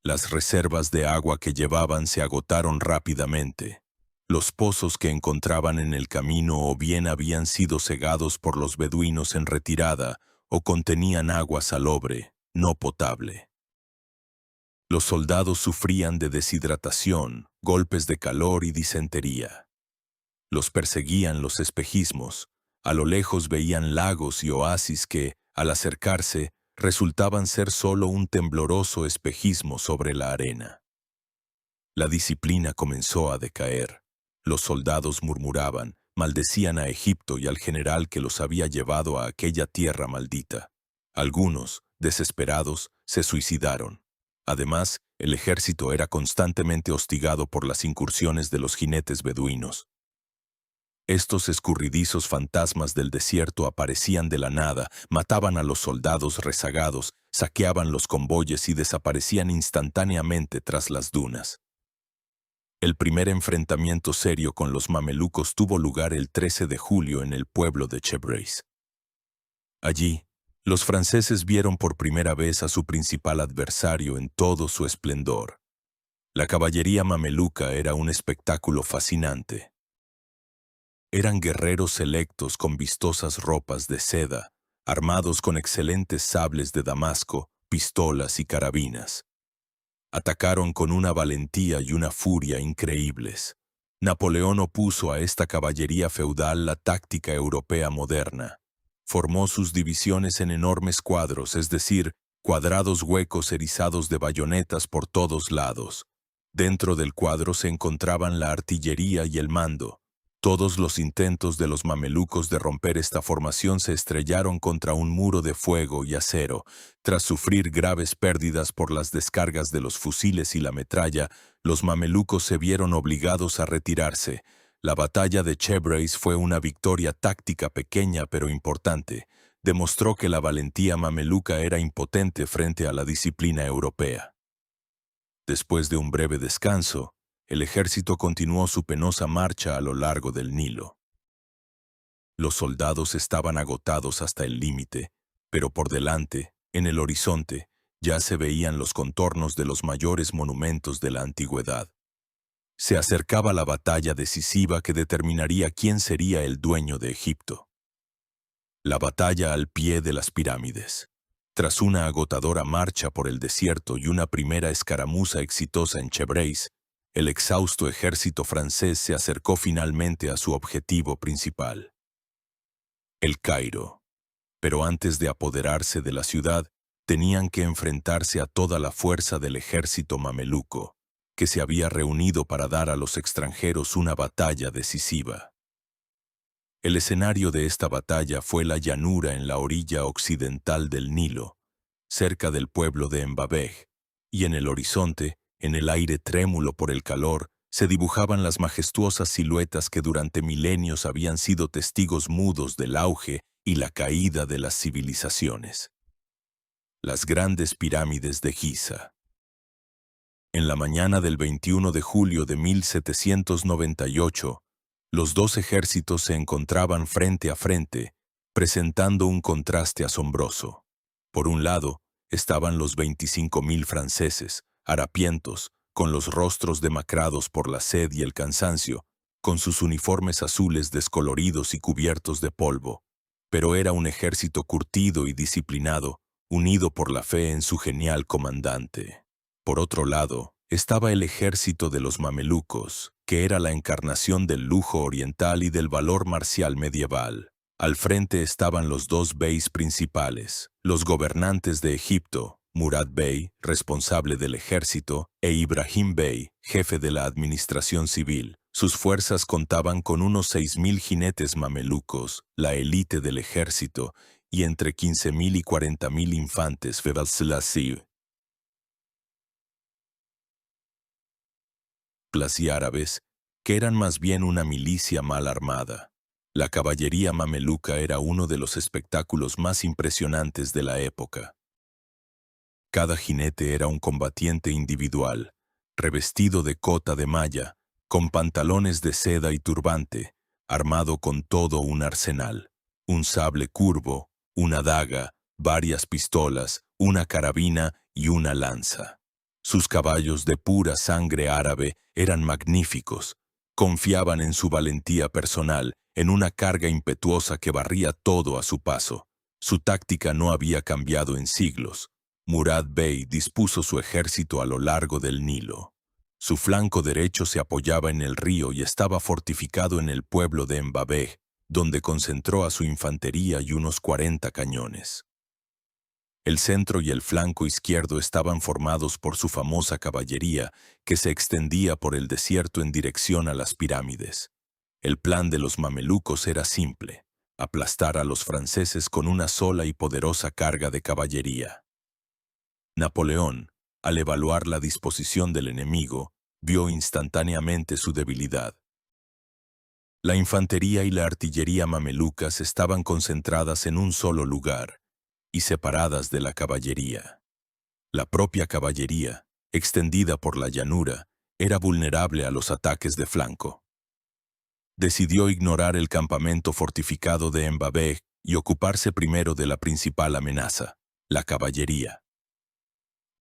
Las reservas de agua que llevaban se agotaron rápidamente. Los pozos que encontraban en el camino o bien habían sido cegados por los beduinos en retirada o contenían agua salobre, no potable. Los soldados sufrían de deshidratación, golpes de calor y disentería. Los perseguían los espejismos. A lo lejos veían lagos y oasis que, al acercarse, resultaban ser solo un tembloroso espejismo sobre la arena. La disciplina comenzó a decaer. Los soldados murmuraban, maldecían a Egipto y al general que los había llevado a aquella tierra maldita. Algunos, desesperados, se suicidaron. Además, el ejército era constantemente hostigado por las incursiones de los jinetes beduinos. Estos escurridizos fantasmas del desierto aparecían de la nada, mataban a los soldados rezagados, saqueaban los convoyes y desaparecían instantáneamente tras las dunas. El primer enfrentamiento serio con los mamelucos tuvo lugar el 13 de julio en el pueblo de Chebreis. Allí, los franceses vieron por primera vez a su principal adversario en todo su esplendor. La caballería mameluca era un espectáculo fascinante. Eran guerreros selectos con vistosas ropas de seda, armados con excelentes sables de Damasco, pistolas y carabinas. Atacaron con una valentía y una furia increíbles. Napoleón opuso a esta caballería feudal la táctica europea moderna. Formó sus divisiones en enormes cuadros, es decir, cuadrados huecos erizados de bayonetas por todos lados. Dentro del cuadro se encontraban la artillería y el mando. Todos los intentos de los mamelucos de romper esta formación se estrellaron contra un muro de fuego y acero. Tras sufrir graves pérdidas por las descargas de los fusiles y la metralla, los mamelucos se vieron obligados a retirarse. La batalla de Chebreis fue una victoria táctica pequeña pero importante. Demostró que la valentía mameluca era impotente frente a la disciplina europea. Después de un breve descanso, el ejército continuó su penosa marcha a lo largo del Nilo. Los soldados estaban agotados hasta el límite, pero por delante, en el horizonte, ya se veían los contornos de los mayores monumentos de la antigüedad. Se acercaba la batalla decisiva que determinaría quién sería el dueño de Egipto. La batalla al pie de las pirámides. Tras una agotadora marcha por el desierto y una primera escaramuza exitosa en Chebreis, el exhausto ejército francés se acercó finalmente a su objetivo principal, El Cairo. Pero antes de apoderarse de la ciudad, tenían que enfrentarse a toda la fuerza del ejército mameluco, que se había reunido para dar a los extranjeros una batalla decisiva. El escenario de esta batalla fue la llanura en la orilla occidental del Nilo, cerca del pueblo de Embabeh, y en el horizonte, en el aire trémulo por el calor, se dibujaban las majestuosas siluetas que durante milenios habían sido testigos mudos del auge y la caída de las civilizaciones. Las grandes pirámides de Giza. En la mañana del 21 de julio de 1798, los dos ejércitos se encontraban frente a frente, presentando un contraste asombroso. Por un lado, estaban los 25.000 franceses, harapientos, con los rostros demacrados por la sed y el cansancio, con sus uniformes azules descoloridos y cubiertos de polvo. Pero era un ejército curtido y disciplinado, unido por la fe en su genial comandante. Por otro lado, estaba el ejército de los mamelucos, que era la encarnación del lujo oriental y del valor marcial medieval. Al frente estaban los dos beys principales, los gobernantes de Egipto, Murad Bey, responsable del ejército, e Ibrahim Bey, jefe de la administración civil. Sus fuerzas contaban con unos 6.000 jinetes mamelucos, la élite del ejército, y entre 15.000 y 40.000 infantes febalslasí y árabes, que eran más bien una milicia mal armada. La caballería mameluca era uno de los espectáculos más impresionantes de la época. Cada jinete era un combatiente individual, revestido de cota de malla, con pantalones de seda y turbante, armado con todo un arsenal, un sable curvo, una daga, varias pistolas, una carabina y una lanza. Sus caballos de pura sangre árabe eran magníficos, confiaban en su valentía personal, en una carga impetuosa que barría todo a su paso. Su táctica no había cambiado en siglos. Murad Bey dispuso su ejército a lo largo del Nilo. Su flanco derecho se apoyaba en el río y estaba fortificado en el pueblo de Embabeh, donde concentró a su infantería y unos 40 cañones. El centro y el flanco izquierdo estaban formados por su famosa caballería, que se extendía por el desierto en dirección a las pirámides. El plan de los mamelucos era simple: aplastar a los franceses con una sola y poderosa carga de caballería. Napoleón, al evaluar la disposición del enemigo, vio instantáneamente su debilidad. La infantería y la artillería mamelucas estaban concentradas en un solo lugar y separadas de la caballería. La propia caballería, extendida por la llanura, era vulnerable a los ataques de flanco. Decidió ignorar el campamento fortificado de Embabeh y ocuparse primero de la principal amenaza, la caballería.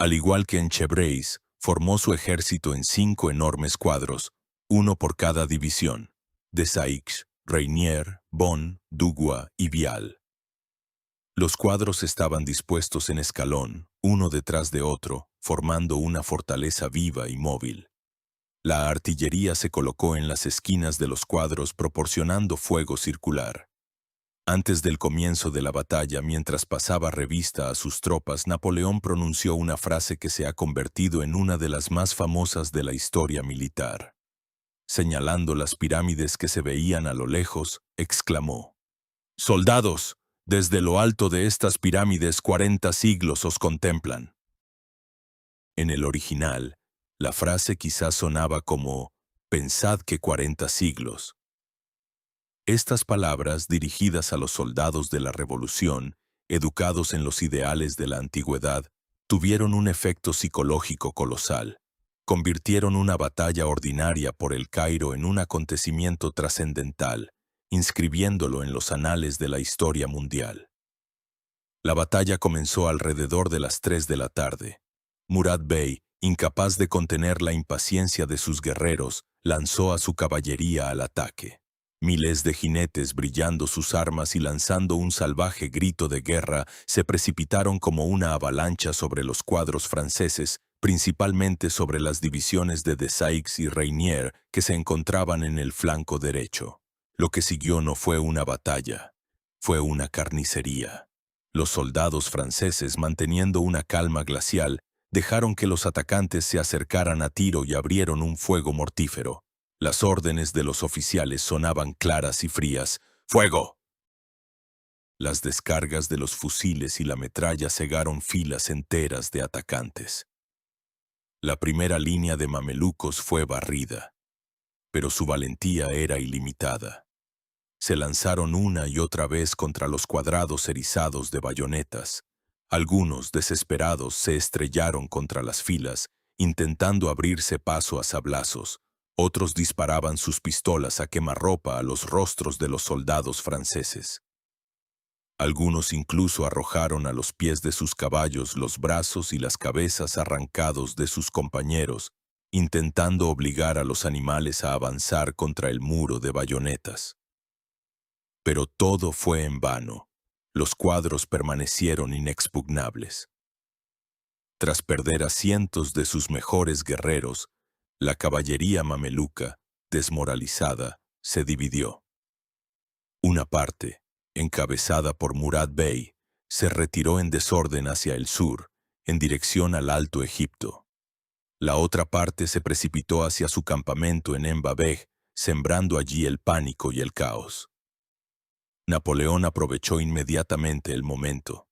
Al igual que en Chevreys, formó su ejército en 5 enormes cuadros, uno por cada división: de Saix, Reinier, Bonn, Dugua y Vial. Los cuadros estaban dispuestos en escalón, uno detrás de otro, formando una fortaleza viva y móvil. La artillería se colocó en las esquinas de los cuadros proporcionando fuego circular. Antes del comienzo de la batalla, mientras pasaba revista a sus tropas, Napoleón pronunció una frase que se ha convertido en una de las más famosas de la historia militar. Señalando las pirámides que se veían a lo lejos, exclamó: «Soldados, desde lo alto de estas pirámides 40 siglos os contemplan». En el original, la frase quizás sonaba como: «Pensad que 40 siglos». Estas palabras, dirigidas a los soldados de la Revolución, educados en los ideales de la antigüedad, tuvieron un efecto psicológico colosal. Convirtieron una batalla ordinaria por el Cairo en un acontecimiento trascendental, inscribiéndolo en los anales de la historia mundial. La batalla comenzó alrededor de las 3 de la tarde. Murad Bey, incapaz de contener la impaciencia de sus guerreros, lanzó a su caballería al ataque. Miles de jinetes, brillando sus armas y lanzando un salvaje grito de guerra, se precipitaron como una avalancha sobre los cuadros franceses, principalmente sobre las divisiones de Desaix y Reinier, que se encontraban en el flanco derecho. Lo que siguió no fue una batalla, fue una carnicería. Los soldados franceses, manteniendo una calma glacial, dejaron que los atacantes se acercaran a tiro y abrieron un fuego mortífero. Las órdenes de los oficiales sonaban claras y frías: ¡fuego! Las descargas de los fusiles y la metralla cegaron filas enteras de atacantes. La primera línea de mamelucos fue barrida. pero su valentía era ilimitada. Se lanzaron una y otra vez contra los cuadrados erizados de bayonetas. Algunos, desesperados, se estrellaron contra las filas, intentando abrirse paso a sablazos. Otros disparaban sus pistolas a quemarropa a los rostros de los soldados franceses. Algunos incluso arrojaron a los pies de sus caballos los brazos y las cabezas arrancados de sus compañeros, intentando obligar a los animales a avanzar contra el muro de bayonetas. Pero todo fue en vano. Los cuadros permanecieron inexpugnables. Tras perder a cientos de sus mejores guerreros, la caballería mameluca, desmoralizada, se dividió. Una parte, encabezada por Murad Bey, se retiró en desorden hacia el sur, en dirección al Alto Egipto. La otra parte se precipitó hacia su campamento en Emba Beg, sembrando allí el pánico y el caos. Napoleón aprovechó inmediatamente el momento.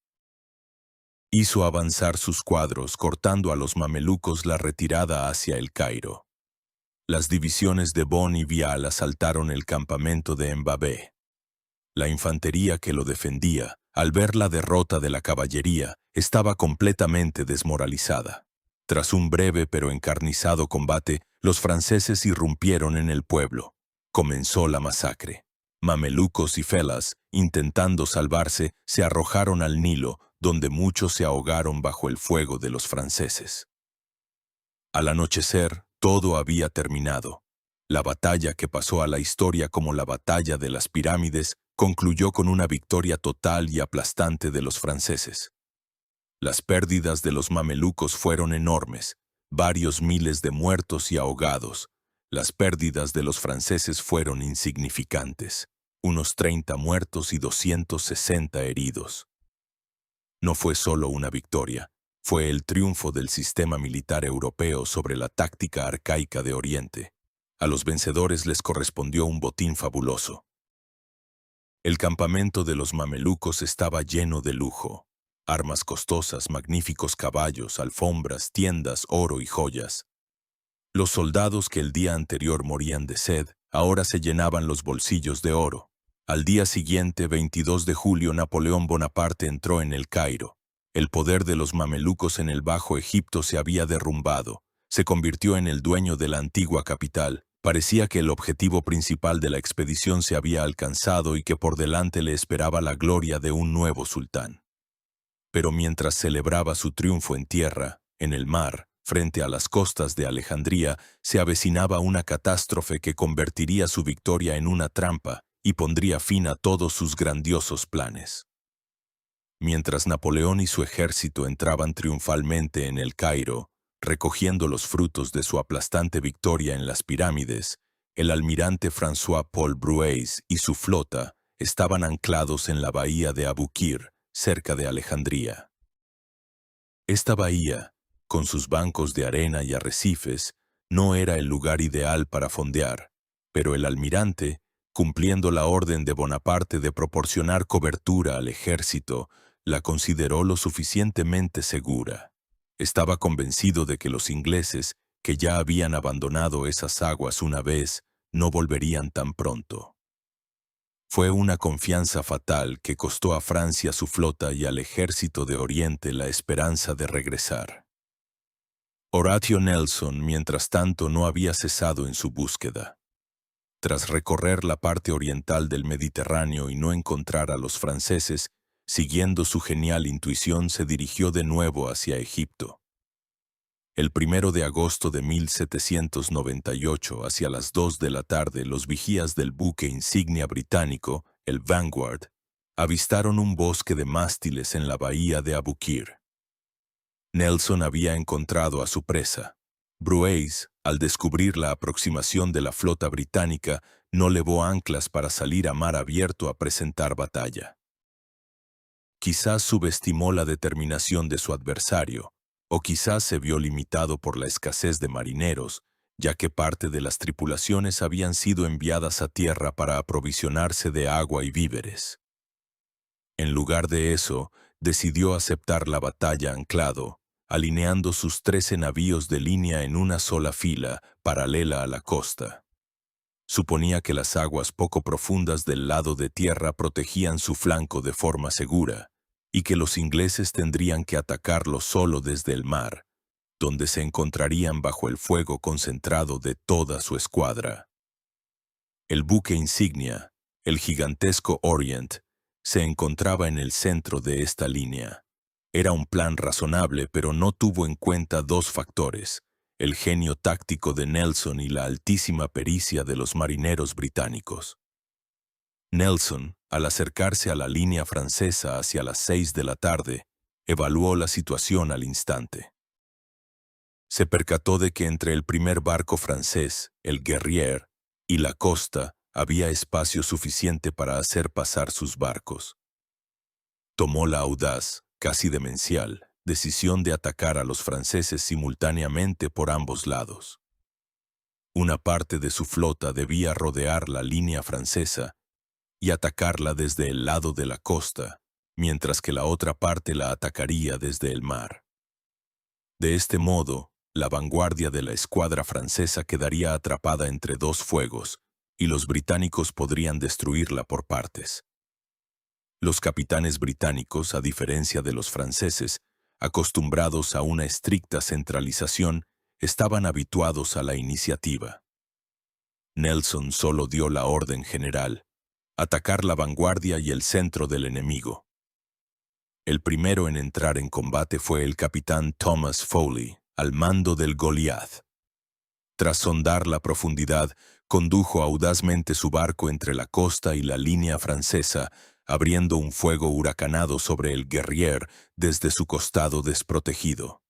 Hizo avanzar sus cuadros, cortando a los mamelucos la retirada hacia el Cairo. Las divisiones de Bonne y Vial asaltaron el campamento de Embabé. La infantería que lo defendía, al ver la derrota de la caballería, estaba completamente desmoralizada. Tras un breve pero encarnizado combate, los franceses irrumpieron en el pueblo. Comenzó la masacre. Mamelucos y felas, intentando salvarse, se arrojaron al Nilo, donde muchos se ahogaron bajo el fuego de los franceses. Al anochecer, todo había terminado. La batalla que pasó a la historia como la batalla de las pirámides concluyó con una victoria total y aplastante de los franceses. Las pérdidas de los mamelucos fueron enormes, varios miles de muertos y ahogados. Las pérdidas de los franceses fueron insignificantes, unos 30 muertos y 260 heridos. No fue solo una victoria, fue el triunfo del sistema militar europeo sobre la táctica arcaica de Oriente. A los vencedores les correspondió un botín fabuloso. El campamento de los mamelucos estaba lleno de lujo. Armas costosas, magníficos caballos, alfombras, tiendas, oro y joyas. Los soldados que el día anterior morían de sed, ahora se llenaban los bolsillos de oro. Al día siguiente, 22 de julio, Napoleón Bonaparte entró en el Cairo. El poder de los mamelucos en el Bajo Egipto se había derrumbado. Se convirtió en el dueño de la antigua capital. Parecía que el objetivo principal de la expedición se había alcanzado y que por delante le esperaba la gloria de un nuevo sultán. Pero mientras celebraba su triunfo en tierra, en el mar, frente a las costas de Alejandría, se avecinaba una catástrofe que convertiría su victoria en una trampa y pondría fin a todos sus grandiosos planes. Mientras Napoleón y su ejército entraban triunfalmente en el Cairo, recogiendo los frutos de su aplastante victoria en las pirámides, el almirante François-Paul Brueys y su flota estaban anclados en la bahía de Abukir, cerca de Alejandría. Esta bahía, con sus bancos de arena y arrecifes, no era el lugar ideal para fondear, pero el almirante, cumpliendo la orden de Bonaparte de proporcionar cobertura al ejército, la consideró lo suficientemente segura. Estaba convencido de que los ingleses, que ya habían abandonado esas aguas una vez, no volverían tan pronto. Fue una confianza fatal que costó a Francia su flota y al ejército de Oriente la esperanza de regresar. Horatio Nelson, mientras tanto, no había cesado en su búsqueda. Tras recorrer la parte oriental del Mediterráneo y no encontrar a los franceses, siguiendo su genial intuición, se dirigió de nuevo hacia Egipto. El 1 de agosto de 1798, hacia las 2 de la tarde, los vigías del buque insignia británico, el Vanguard, avistaron un bosque de mástiles en la bahía de Abukir. Nelson había encontrado a su presa. Brueys, al descubrir la aproximación de la flota británica, no levó anclas para salir a mar abierto a presentar batalla. Quizás subestimó la determinación de su adversario, o quizás se vio limitado por la escasez de marineros, ya que parte de las tripulaciones habían sido enviadas a tierra para aprovisionarse de agua y víveres. En lugar de eso, decidió aceptar la batalla anclado, alineando sus 13 navíos de línea en una sola fila, paralela a la costa. Suponía que las aguas poco profundas del lado de tierra protegían su flanco de forma segura, y que los ingleses tendrían que atacarlo solo desde el mar, donde se encontrarían bajo el fuego concentrado de toda su escuadra. El buque insignia, el gigantesco Orient, se encontraba en el centro de esta línea. Era un plan razonable, pero no tuvo en cuenta dos factores: el genio táctico de Nelson y la altísima pericia de los marineros británicos. Nelson, al acercarse a la línea francesa hacia las 6 de la tarde, evaluó la situación al instante. Se percató de que entre el primer barco francés, el Guerrier, y la costa había espacio suficiente para hacer pasar sus barcos. Tomó la audaz, casi demencial, decisión de atacar a los franceses simultáneamente por ambos lados. Una parte de su flota debía rodear la línea francesa y atacarla desde el lado de la costa, mientras que la otra parte la atacaría desde el mar. De este modo, la vanguardia de la escuadra francesa quedaría atrapada entre dos fuegos, y los británicos podrían destruirla por partes. Los capitanes británicos, a diferencia de los franceses, acostumbrados a una estricta centralización, estaban habituados a la iniciativa. Nelson solo dio la orden general: atacar la vanguardia y el centro del enemigo. El primero en entrar en combate fue el capitán Thomas Foley, al mando del Goliath. Tras sondar la profundidad, condujo audazmente su barco entre la costa y la línea francesa, abriendo un fuego huracanado sobre el Guerrier desde su costado desprotegido.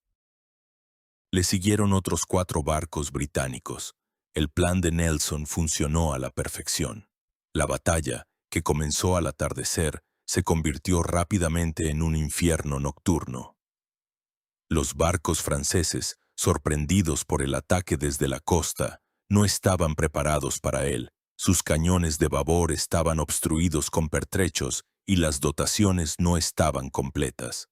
Le siguieron otros 4 barcos británicos. El plan de Nelson funcionó a la perfección. La batalla, que comenzó al atardecer, se convirtió rápidamente en un infierno nocturno. Los barcos franceses, sorprendidos por el ataque desde la costa, no estaban preparados para él. Sus cañones de babor estaban obstruidos con pertrechos y las dotaciones no estaban completas.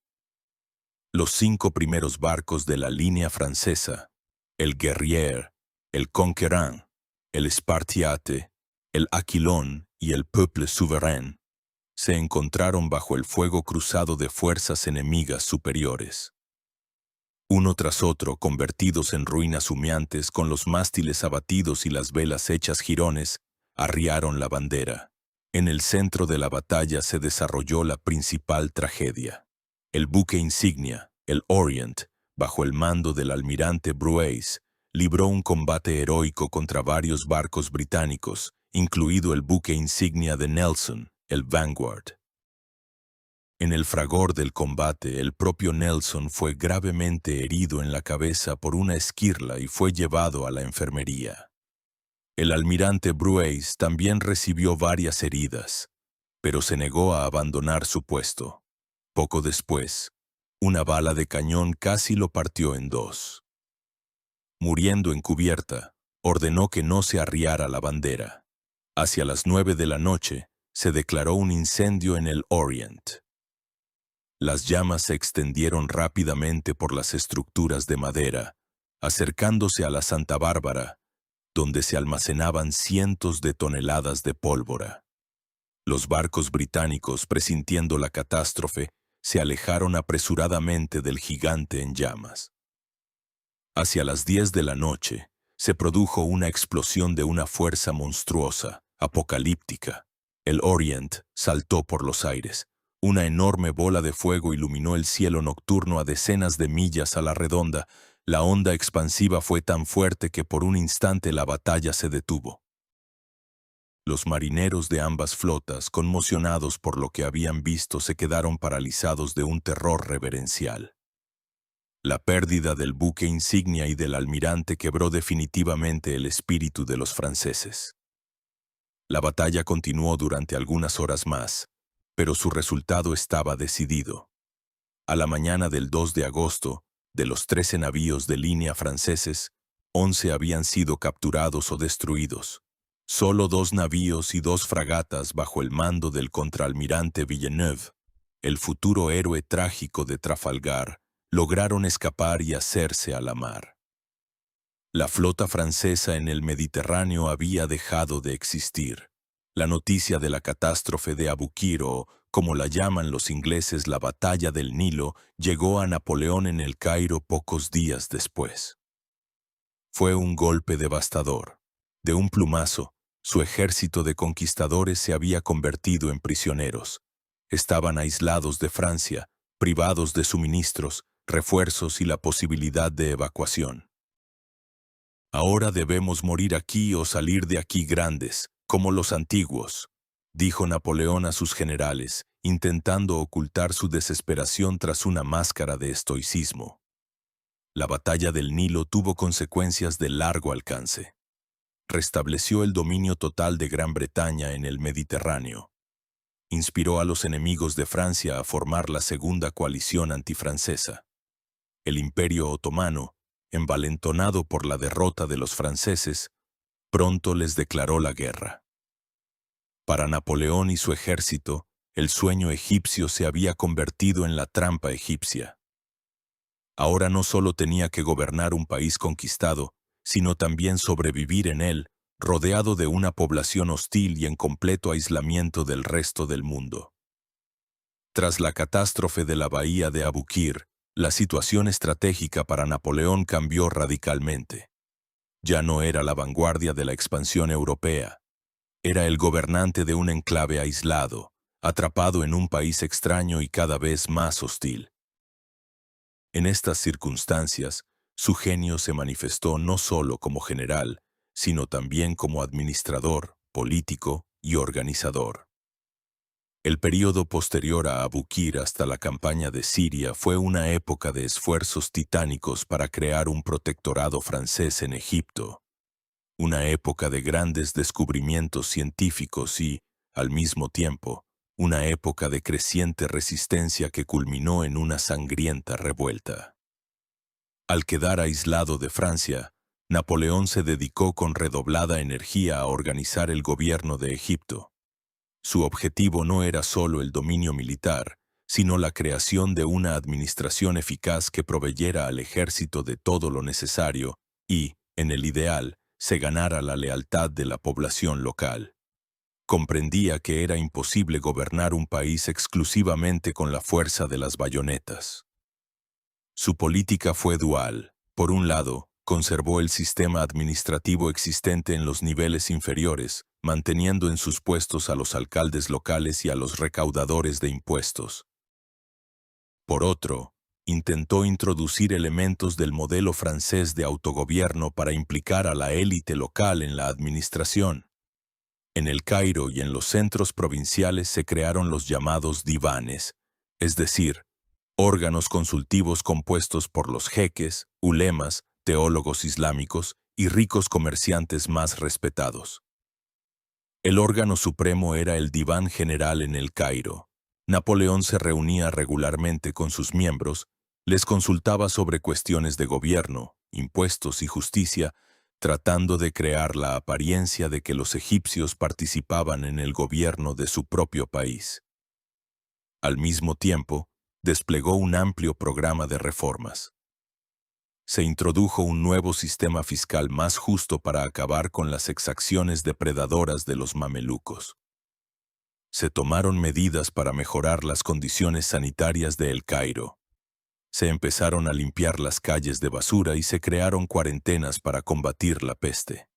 Los 5 primeros barcos de la línea francesa, el Guerrier, el Conquérant, el Spartiate, el Aquilón y el Peuple Souverain, se encontraron bajo el fuego cruzado de fuerzas enemigas superiores. Uno tras otro, convertidos en ruinas humeantes, con los mástiles abatidos y las velas hechas jirones, arriaron la bandera. En el centro de la batalla se desarrolló la principal tragedia. El buque insignia, el Orient, bajo el mando del almirante Brueys, libró un combate heroico contra varios barcos británicos, incluido el buque insignia de Nelson, el Vanguard. En el fragor del combate, el propio Nelson fue gravemente herido en la cabeza por una esquirla y fue llevado a la enfermería. El almirante Brueys también recibió varias heridas, pero se negó a abandonar su puesto. Poco después, una bala de cañón casi lo partió en 2. Muriendo en cubierta, ordenó que no se arriara la bandera. Hacia las 9 de la noche, se declaró un incendio en el Orient. Las llamas se extendieron rápidamente por las estructuras de madera, acercándose a la Santa Bárbara, donde se almacenaban cientos de toneladas de pólvora. Los barcos británicos, presintiendo la catástrofe, se alejaron apresuradamente del gigante en llamas. Hacia las 10 de la noche, se produjo una explosión de una fuerza monstruosa, apocalíptica. El Orient saltó por los aires. Una enorme bola de fuego iluminó el cielo nocturno a decenas de millas a la redonda. La onda expansiva fue tan fuerte que por un instante la batalla se detuvo. Los marineros de ambas flotas, conmocionados por lo que habían visto, se quedaron paralizados de un terror reverencial. La pérdida del buque insignia y del almirante quebró definitivamente el espíritu de los franceses. La batalla continuó durante algunas horas más, pero su resultado estaba decidido. A la mañana del 2 de agosto, de los 13 navíos de línea franceses, 11 habían sido capturados o destruidos. Solo 2 navíos y 2 fragatas bajo el mando del contraalmirante Villeneuve, el futuro héroe trágico de Trafalgar, lograron escapar y hacerse a la mar. La flota francesa en el Mediterráneo había dejado de existir. La noticia de la catástrofe de Abukir, o, como la llaman los ingleses, la batalla del Nilo, llegó a Napoleón en el Cairo pocos días después. Fue un golpe devastador. De un plumazo, su ejército de conquistadores se había convertido en prisioneros. Estaban aislados de Francia, privados de suministros, refuerzos y la posibilidad de evacuación. «Ahora debemos morir aquí o salir de aquí grandes, como los antiguos», dijo Napoleón a sus generales, intentando ocultar su desesperación tras una máscara de estoicismo. La batalla del Nilo tuvo consecuencias de largo alcance. Restableció el dominio total de Gran Bretaña en el Mediterráneo. Inspiró a los enemigos de Francia a formar la segunda coalición antifrancesa. El Imperio Otomano, envalentonado por la derrota de los franceses, pronto les declaró la guerra. Para Napoleón y su ejército, el sueño egipcio se había convertido en la trampa egipcia. Ahora no solo tenía que gobernar un país conquistado, sino también sobrevivir en él, rodeado de una población hostil y en completo aislamiento del resto del mundo. Tras la catástrofe de la bahía de Abukir, la situación estratégica para Napoleón cambió radicalmente. Ya no era la vanguardia de la expansión europea. Era el gobernante de un enclave aislado, atrapado en un país extraño y cada vez más hostil. En estas circunstancias, su genio se manifestó no solo como general, sino también como administrador, político y organizador. El período posterior a Abukir hasta la campaña de Siria fue una época de esfuerzos titánicos para crear un protectorado francés en Egipto. Una época de grandes descubrimientos científicos y, al mismo tiempo, una época de creciente resistencia que culminó en una sangrienta revuelta. Al quedar aislado de Francia, Napoleón se dedicó con redoblada energía a organizar el gobierno de Egipto. Su objetivo no era solo el dominio militar, sino la creación de una administración eficaz que proveyera al ejército de todo lo necesario y, en el ideal, se ganara la lealtad de la población local. Comprendía que era imposible gobernar un país exclusivamente con la fuerza de las bayonetas. Su política fue dual. Por un lado, conservó el sistema administrativo existente en los niveles inferiores, manteniendo en sus puestos a los alcaldes locales y a los recaudadores de impuestos. Por otro, intentó introducir elementos del modelo francés de autogobierno para implicar a la élite local en la administración. En el Cairo y en los centros provinciales se crearon los llamados divanes, es decir, órganos consultivos compuestos por los jeques, ulemas, teólogos islámicos y ricos comerciantes más respetados. El órgano supremo era el Diván General en el Cairo. Napoleón se reunía regularmente con sus miembros, les consultaba sobre cuestiones de gobierno, impuestos y justicia, tratando de crear la apariencia de que los egipcios participaban en el gobierno de su propio país. Al mismo tiempo, desplegó un amplio programa de reformas. Se introdujo un nuevo sistema fiscal más justo para acabar con las exacciones depredadoras de los mamelucos. Se tomaron medidas para mejorar las condiciones sanitarias de El Cairo. Se empezaron a limpiar las calles de basura y se crearon cuarentenas para combatir la peste.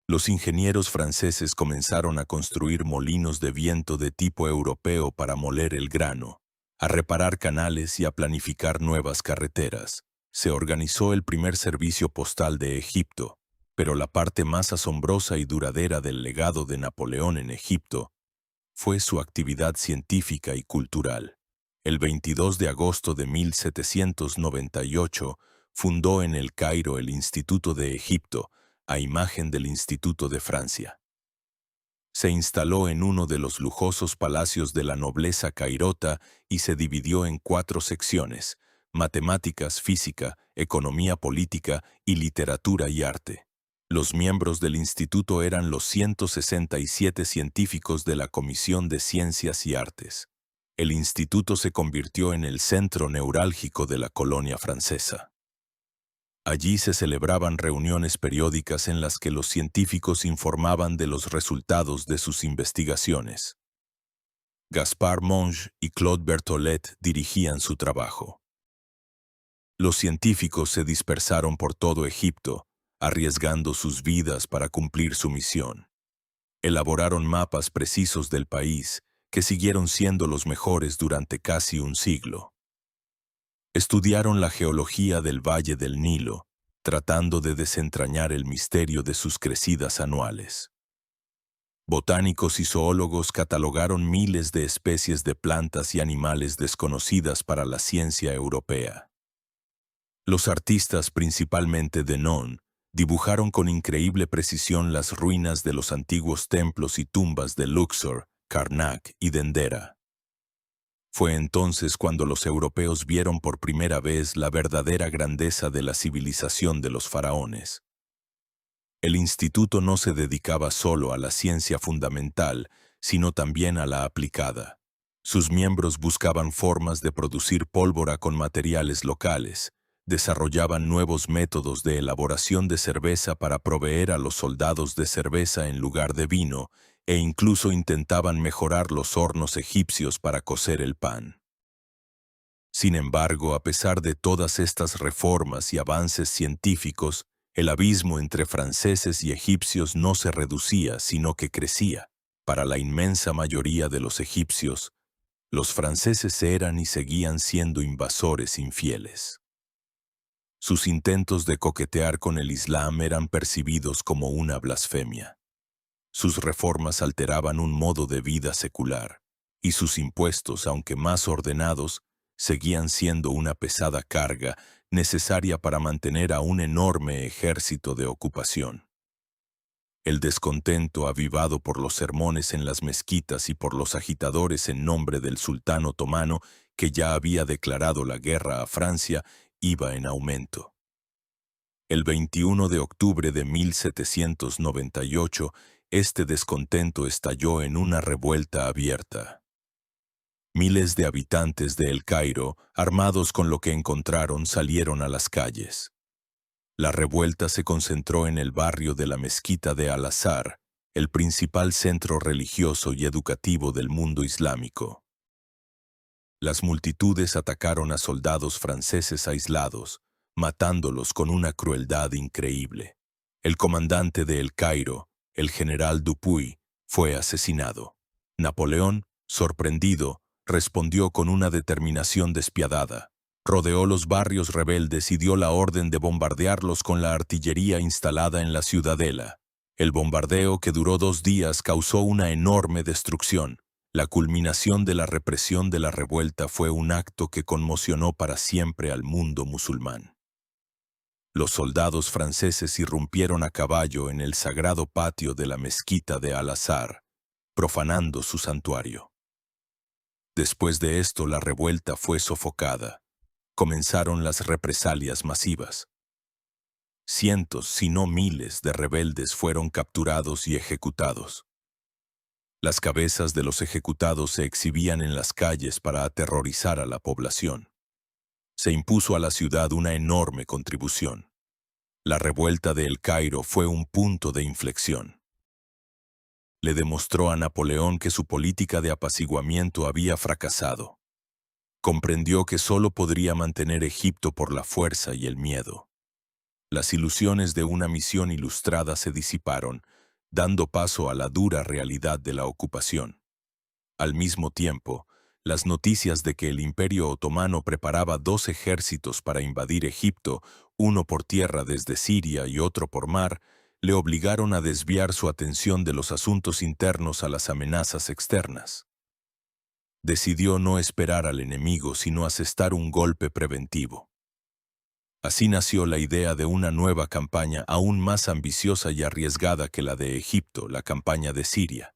Los ingenieros franceses comenzaron a construir molinos de viento de tipo europeo para moler el grano, a reparar canales y a planificar nuevas carreteras. Se organizó el primer servicio postal de Egipto, pero la parte más asombrosa y duradera del legado de Napoleón en Egipto fue su actividad científica y cultural. El 22 de agosto de 1798 fundó en El Cairo el Instituto de Egipto, a imagen del Instituto de Francia. Se instaló en uno de los lujosos palacios de la nobleza cairota y se dividió en 4 secciones: matemáticas, física, economía política y literatura y arte. Los miembros del instituto eran los 167 científicos de la Comisión de Ciencias y Artes. El instituto se convirtió en el centro neurálgico de la colonia francesa. Allí se celebraban reuniones periódicas en las que los científicos informaban de los resultados de sus investigaciones. Gaspard Monge y Claude Berthollet dirigían su trabajo. Los científicos se dispersaron por todo Egipto, arriesgando sus vidas para cumplir su misión. Elaboraron mapas precisos del país, que siguieron siendo los mejores durante casi un siglo. Estudiaron la geología del Valle del Nilo, tratando de desentrañar el misterio de sus crecidas anuales. Botánicos y zoólogos catalogaron miles de especies de plantas y animales desconocidas para la ciencia europea. Los artistas, principalmente Denon, dibujaron con increíble precisión las ruinas de los antiguos templos y tumbas de Luxor, Karnak y Dendera. Fue entonces cuando los europeos vieron por primera vez la verdadera grandeza de la civilización de los faraones. El instituto no se dedicaba solo a la ciencia fundamental, sino también a la aplicada. Sus miembros buscaban formas de producir pólvora con materiales locales, desarrollaban nuevos métodos de elaboración de cerveza para proveer a los soldados de cerveza en lugar de vino, e incluso intentaban mejorar los hornos egipcios para cocer el pan. Sin embargo, a pesar de todas estas reformas y avances científicos, el abismo entre franceses y egipcios no se reducía, sino que crecía. Para la inmensa mayoría de los egipcios, los franceses eran y seguían siendo invasores infieles. Sus intentos de coquetear con el Islam eran percibidos como una blasfemia. Sus reformas alteraban un modo de vida secular, y sus impuestos, aunque más ordenados, seguían siendo una pesada carga necesaria para mantener a un enorme ejército de ocupación. El descontento avivado por los sermones en las mezquitas y por los agitadores en nombre del sultán otomano, que ya había declarado la guerra a Francia, iba en aumento. El 21 de octubre de 1798, este descontento estalló en una revuelta abierta. Miles de habitantes de El Cairo, armados con lo que encontraron, salieron a las calles. La revuelta se concentró en el barrio de la mezquita de Al-Azhar, el principal centro religioso y educativo del mundo islámico. Las multitudes atacaron a soldados franceses aislados, matándolos con una crueldad increíble. El comandante de El Cairo, el general Dupuy, fue asesinado. Napoleón, sorprendido, respondió con una determinación despiadada. Rodeó los barrios rebeldes y dio la orden de bombardearlos con la artillería instalada en la ciudadela. El bombardeo, que duró 2 días, causó una enorme destrucción. La culminación de la represión de la revuelta fue un acto que conmocionó para siempre al mundo musulmán. Los soldados franceses irrumpieron a caballo en el sagrado patio de la mezquita de Al-Azhar, profanando su santuario. Después de esto, la revuelta fue sofocada. Comenzaron las represalias masivas. Cientos, si no miles, de rebeldes fueron capturados y ejecutados. Las cabezas de los ejecutados se exhibían en las calles para aterrorizar a la población. Se impuso a la ciudad una enorme contribución. La revuelta de El Cairo fue un punto de inflexión. Le demostró a Napoleón que su política de apaciguamiento había fracasado. Comprendió que solo podría mantener Egipto por la fuerza y el miedo. Las ilusiones de una misión ilustrada se disiparon, dando paso a la dura realidad de la ocupación. Al mismo tiempo, las noticias de que el Imperio Otomano preparaba 2 ejércitos para invadir Egipto, uno por tierra desde Siria y otro por mar, le obligaron a desviar su atención de los asuntos internos a las amenazas externas. Decidió no esperar al enemigo, sino asestar un golpe preventivo. Así nació la idea de una nueva campaña aún más ambiciosa y arriesgada que la de Egipto, la campaña de Siria.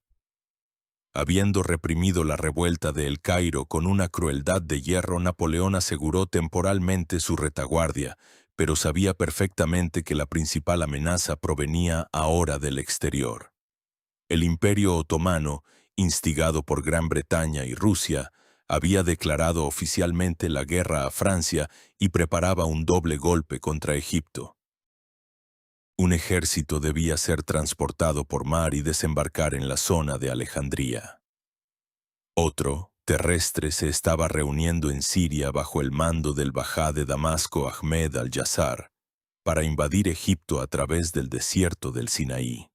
Habiendo reprimido la revuelta de El Cairo con una crueldad de hierro, Napoleón aseguró temporalmente su retaguardia, pero sabía perfectamente que la principal amenaza provenía ahora del exterior. El Imperio Otomano, instigado por Gran Bretaña y Rusia, había declarado oficialmente la guerra a Francia y preparaba un doble golpe contra Egipto. Un ejército debía ser transportado por mar y desembarcar en la zona de Alejandría. Otro, terrestre, se estaba reuniendo en Siria bajo el mando del bajá de Damasco Ahmed al-Yassar para invadir Egipto a través del desierto del Sinaí.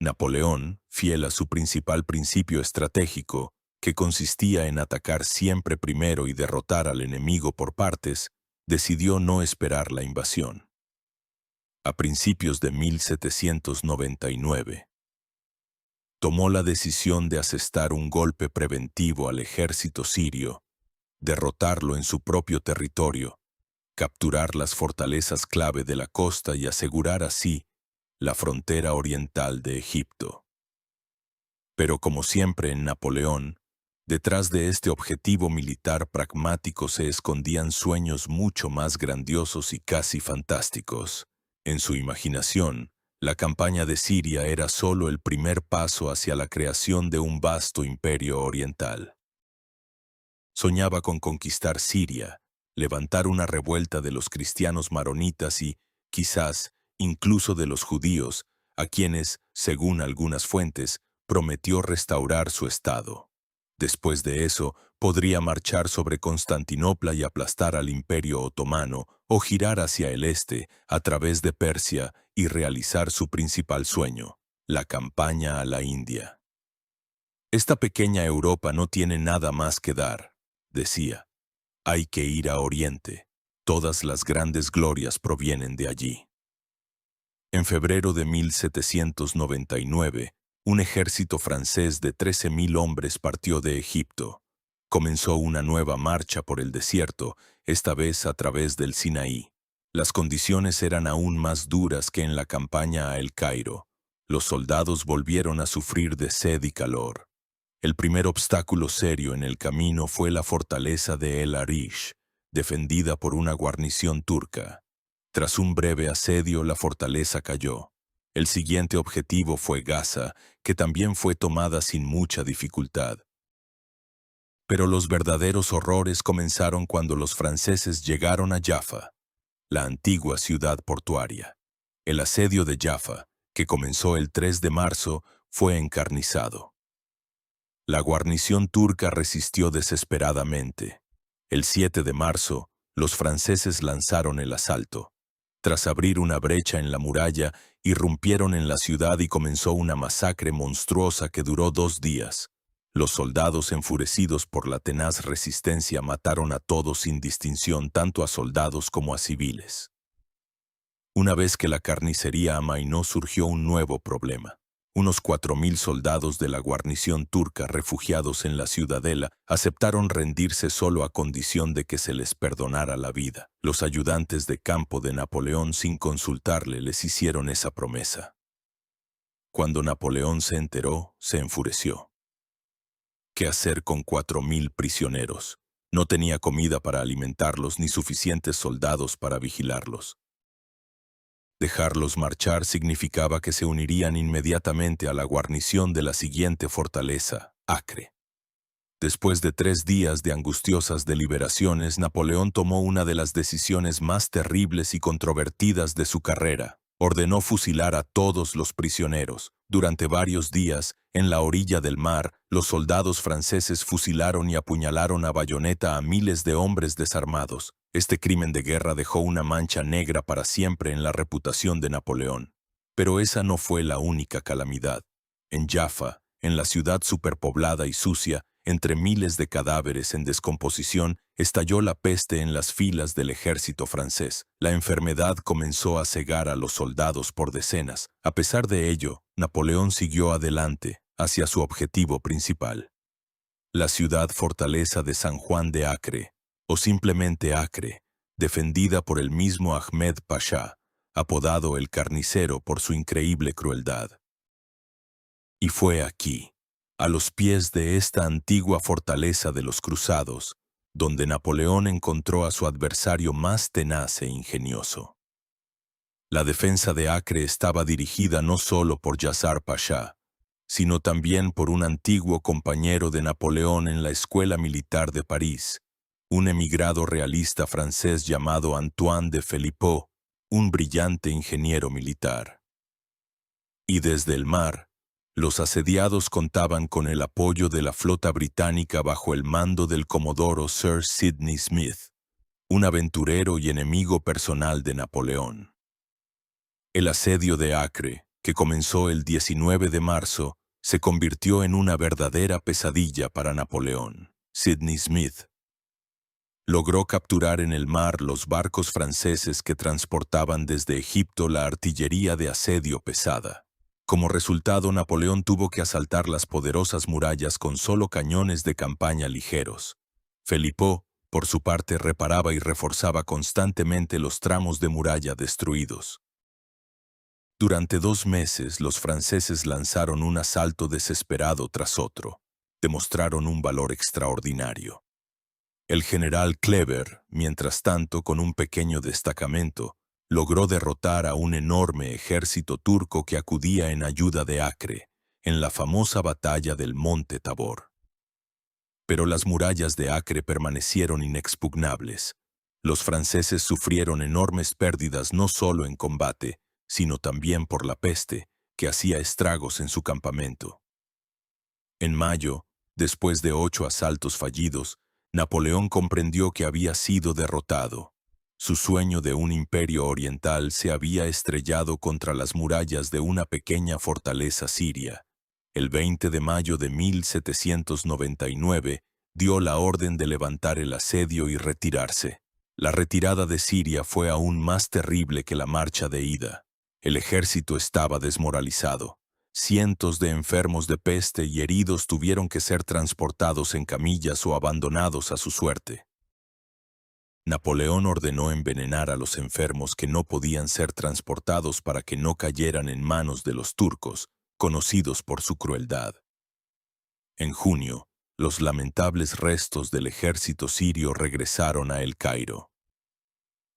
Napoleón, fiel a su principal principio estratégico, que consistía en atacar siempre primero y derrotar al enemigo por partes, decidió no esperar la invasión. A principios de 1799, tomó la decisión de asestar un golpe preventivo al ejército sirio, derrotarlo en su propio territorio, capturar las fortalezas clave de la costa y asegurar así la frontera oriental de Egipto. Pero como siempre en Napoleón, detrás de este objetivo militar pragmático se escondían sueños mucho más grandiosos y casi fantásticos. En su imaginación, la campaña de Siria era solo el primer paso hacia la creación de un vasto imperio oriental. Soñaba con conquistar Siria, levantar una revuelta de los cristianos maronitas y, quizás, incluso de los judíos, a quienes, según algunas fuentes, prometió restaurar su estado. Después de eso, podría marchar sobre Constantinopla y aplastar al Imperio Otomano o girar hacia el este, a través de Persia, y realizar su principal sueño, la campaña a la India. Esta pequeña Europa no tiene nada más que dar, decía. Hay que ir a Oriente. Todas las grandes glorias provienen de allí. En febrero de 1799, un ejército francés de 13.000 hombres partió de Egipto. Comenzó una nueva marcha por el desierto, esta vez a través del Sinaí. Las condiciones eran aún más duras que en la campaña a El Cairo. Los soldados volvieron a sufrir de sed y calor. El primer obstáculo serio en el camino fue la fortaleza de El Arish, defendida por una guarnición turca. Tras un breve asedio, la fortaleza cayó. El siguiente objetivo fue Gaza, que también fue tomada sin mucha dificultad. Pero los verdaderos horrores comenzaron cuando los franceses llegaron a Jaffa, la antigua ciudad portuaria. El asedio de Jaffa, que comenzó el 3 de marzo, fue encarnizado. La guarnición turca resistió desesperadamente. El 7 de marzo, los franceses lanzaron el asalto. Tras abrir una brecha en la muralla, irrumpieron en la ciudad y comenzó una masacre monstruosa que duró 2 días. Los soldados, enfurecidos por la tenaz resistencia, mataron a todos sin distinción, tanto a soldados como a civiles. Una vez que la carnicería amainó, surgió un nuevo problema. Unos 4.000 soldados de la guarnición turca refugiados en la ciudadela aceptaron rendirse solo a condición de que se les perdonara la vida. Los ayudantes de campo de Napoleón, sin consultarle, les hicieron esa promesa. Cuando Napoleón se enteró, se enfureció. ¿Qué hacer con 4.000 prisioneros? No tenía comida para alimentarlos ni suficientes soldados para vigilarlos. Dejarlos marchar significaba que se unirían inmediatamente a la guarnición de la siguiente fortaleza, Acre. Después de 3 días de angustiosas deliberaciones, Napoleón tomó una de las decisiones más terribles y controvertidas de su carrera. Ordenó fusilar a todos los prisioneros. Durante varios días, en la orilla del mar, los soldados franceses fusilaron y apuñalaron a bayoneta a miles de hombres desarmados. Este crimen de guerra dejó una mancha negra para siempre en la reputación de Napoleón. Pero esa no fue la única calamidad. En Jaffa, en la ciudad superpoblada y sucia, entre miles de cadáveres en descomposición, estalló la peste en las filas del ejército francés. La enfermedad comenzó a cegar a los soldados por decenas. A pesar de ello, Napoleón siguió adelante, hacia su objetivo principal. La ciudad fortaleza de San Juan de Acre, o simplemente Acre, defendida por el mismo Ahmed Pasha, apodado el Carnicero por su increíble crueldad. Y fue aquí, a los pies de esta antigua fortaleza de los cruzados, donde Napoleón encontró a su adversario más tenaz e ingenioso. La defensa de Acre estaba dirigida no solo por Yassar Pasha, sino también por un antiguo compañero de Napoleón en la Escuela Militar de París, un emigrado realista francés llamado Antoine de Philippot, un brillante ingeniero militar. Y desde el mar, los asediados contaban con el apoyo de la flota británica bajo el mando del comodoro Sir Sidney Smith, un aventurero y enemigo personal de Napoleón. El asedio de Acre, que comenzó el 19 de marzo, se convirtió en una verdadera pesadilla para Napoleón. Sidney Smith logró capturar en el mar los barcos franceses que transportaban desde Egipto la artillería de asedio pesada. Como resultado, Napoleón tuvo que asaltar las poderosas murallas con solo cañones de campaña ligeros. Philippot, por su parte, reparaba y reforzaba constantemente los tramos de muralla destruidos. Durante 2 meses, los franceses lanzaron un asalto desesperado tras otro. Demostraron un valor extraordinario. El general Kleber, mientras tanto, con un pequeño destacamento, logró derrotar a un enorme ejército turco que acudía en ayuda de Acre, en la famosa batalla del Monte Tabor. Pero las murallas de Acre permanecieron inexpugnables. Los franceses sufrieron enormes pérdidas no solo en combate, sino también por la peste, que hacía estragos en su campamento. En mayo, después de 8 asaltos fallidos, Napoleón comprendió que había sido derrotado. Su sueño de un imperio oriental se había estrellado contra las murallas de una pequeña fortaleza siria. El 20 de mayo de 1799, dio la orden de levantar el asedio y retirarse. La retirada de Siria fue aún más terrible que la marcha de ida. El ejército estaba desmoralizado. Cientos de enfermos de peste y heridos tuvieron que ser transportados en camillas o abandonados a su suerte. Napoleón ordenó envenenar a los enfermos que no podían ser transportados para que no cayeran en manos de los turcos, conocidos por su crueldad. En junio, los lamentables restos del ejército sirio regresaron a El Cairo.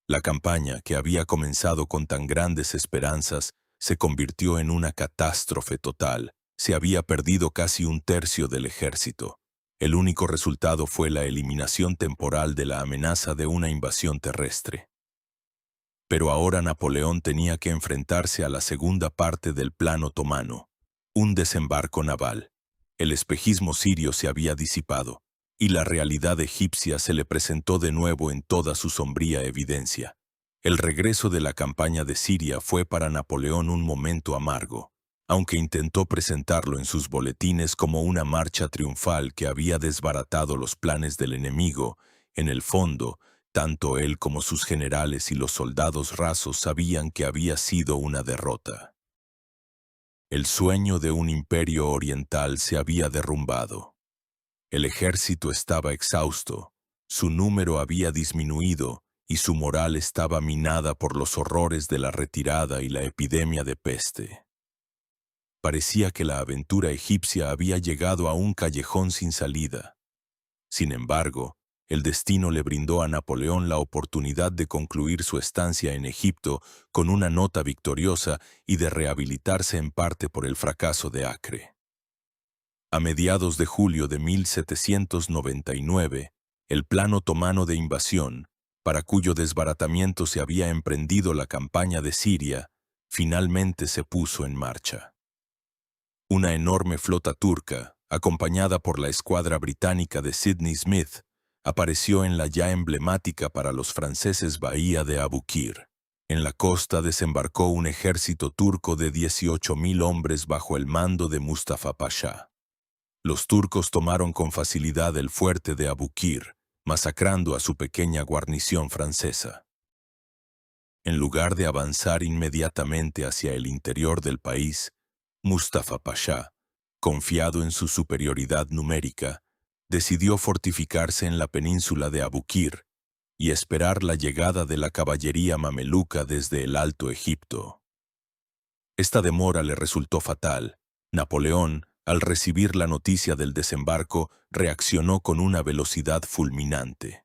La campaña, que había comenzado con tan grandes esperanzas, se convirtió en una catástrofe total. Se había perdido casi 1/3 del ejército. El único resultado fue la eliminación temporal de la amenaza de una invasión terrestre. Pero ahora Napoleón tenía que enfrentarse a la segunda parte del plan otomano, un desembarco naval. El espejismo sirio se había disipado, y la realidad egipcia se le presentó de nuevo en toda su sombría evidencia. El regreso de la campaña de Siria fue para Napoleón un momento amargo, aunque intentó presentarlo en sus boletines como una marcha triunfal que había desbaratado los planes del enemigo. En el fondo, tanto él como sus generales y los soldados rasos sabían que había sido una derrota. El sueño de un imperio oriental se había derrumbado. El ejército estaba exhausto, su número había disminuido y su moral estaba minada por los horrores de la retirada y la epidemia de peste. Parecía que la aventura egipcia había llegado a un callejón sin salida. Sin embargo, el destino le brindó a Napoleón la oportunidad de concluir su estancia en Egipto con una nota victoriosa y de rehabilitarse en parte por el fracaso de Acre. A mediados de julio de 1799, el plan otomano de invasión, para cuyo desbaratamiento se había emprendido la campaña de Siria, finalmente se puso en marcha. Una enorme flota turca, acompañada por la escuadra británica de Sidney Smith, apareció en la ya emblemática para los franceses bahía de Abukir. En la costa desembarcó un ejército turco de 18.000 hombres bajo el mando de Mustafa Pasha. Los turcos tomaron con facilidad el fuerte de Abukir, masacrando a su pequeña guarnición francesa. En lugar de avanzar inmediatamente hacia el interior del país, Mustafa Pasha, confiado en su superioridad numérica, decidió fortificarse en la península de Abukir y esperar la llegada de la caballería mameluca desde el Alto Egipto. Esta demora le resultó fatal. Napoleón, al recibir la noticia del desembarco, reaccionó con una velocidad fulminante.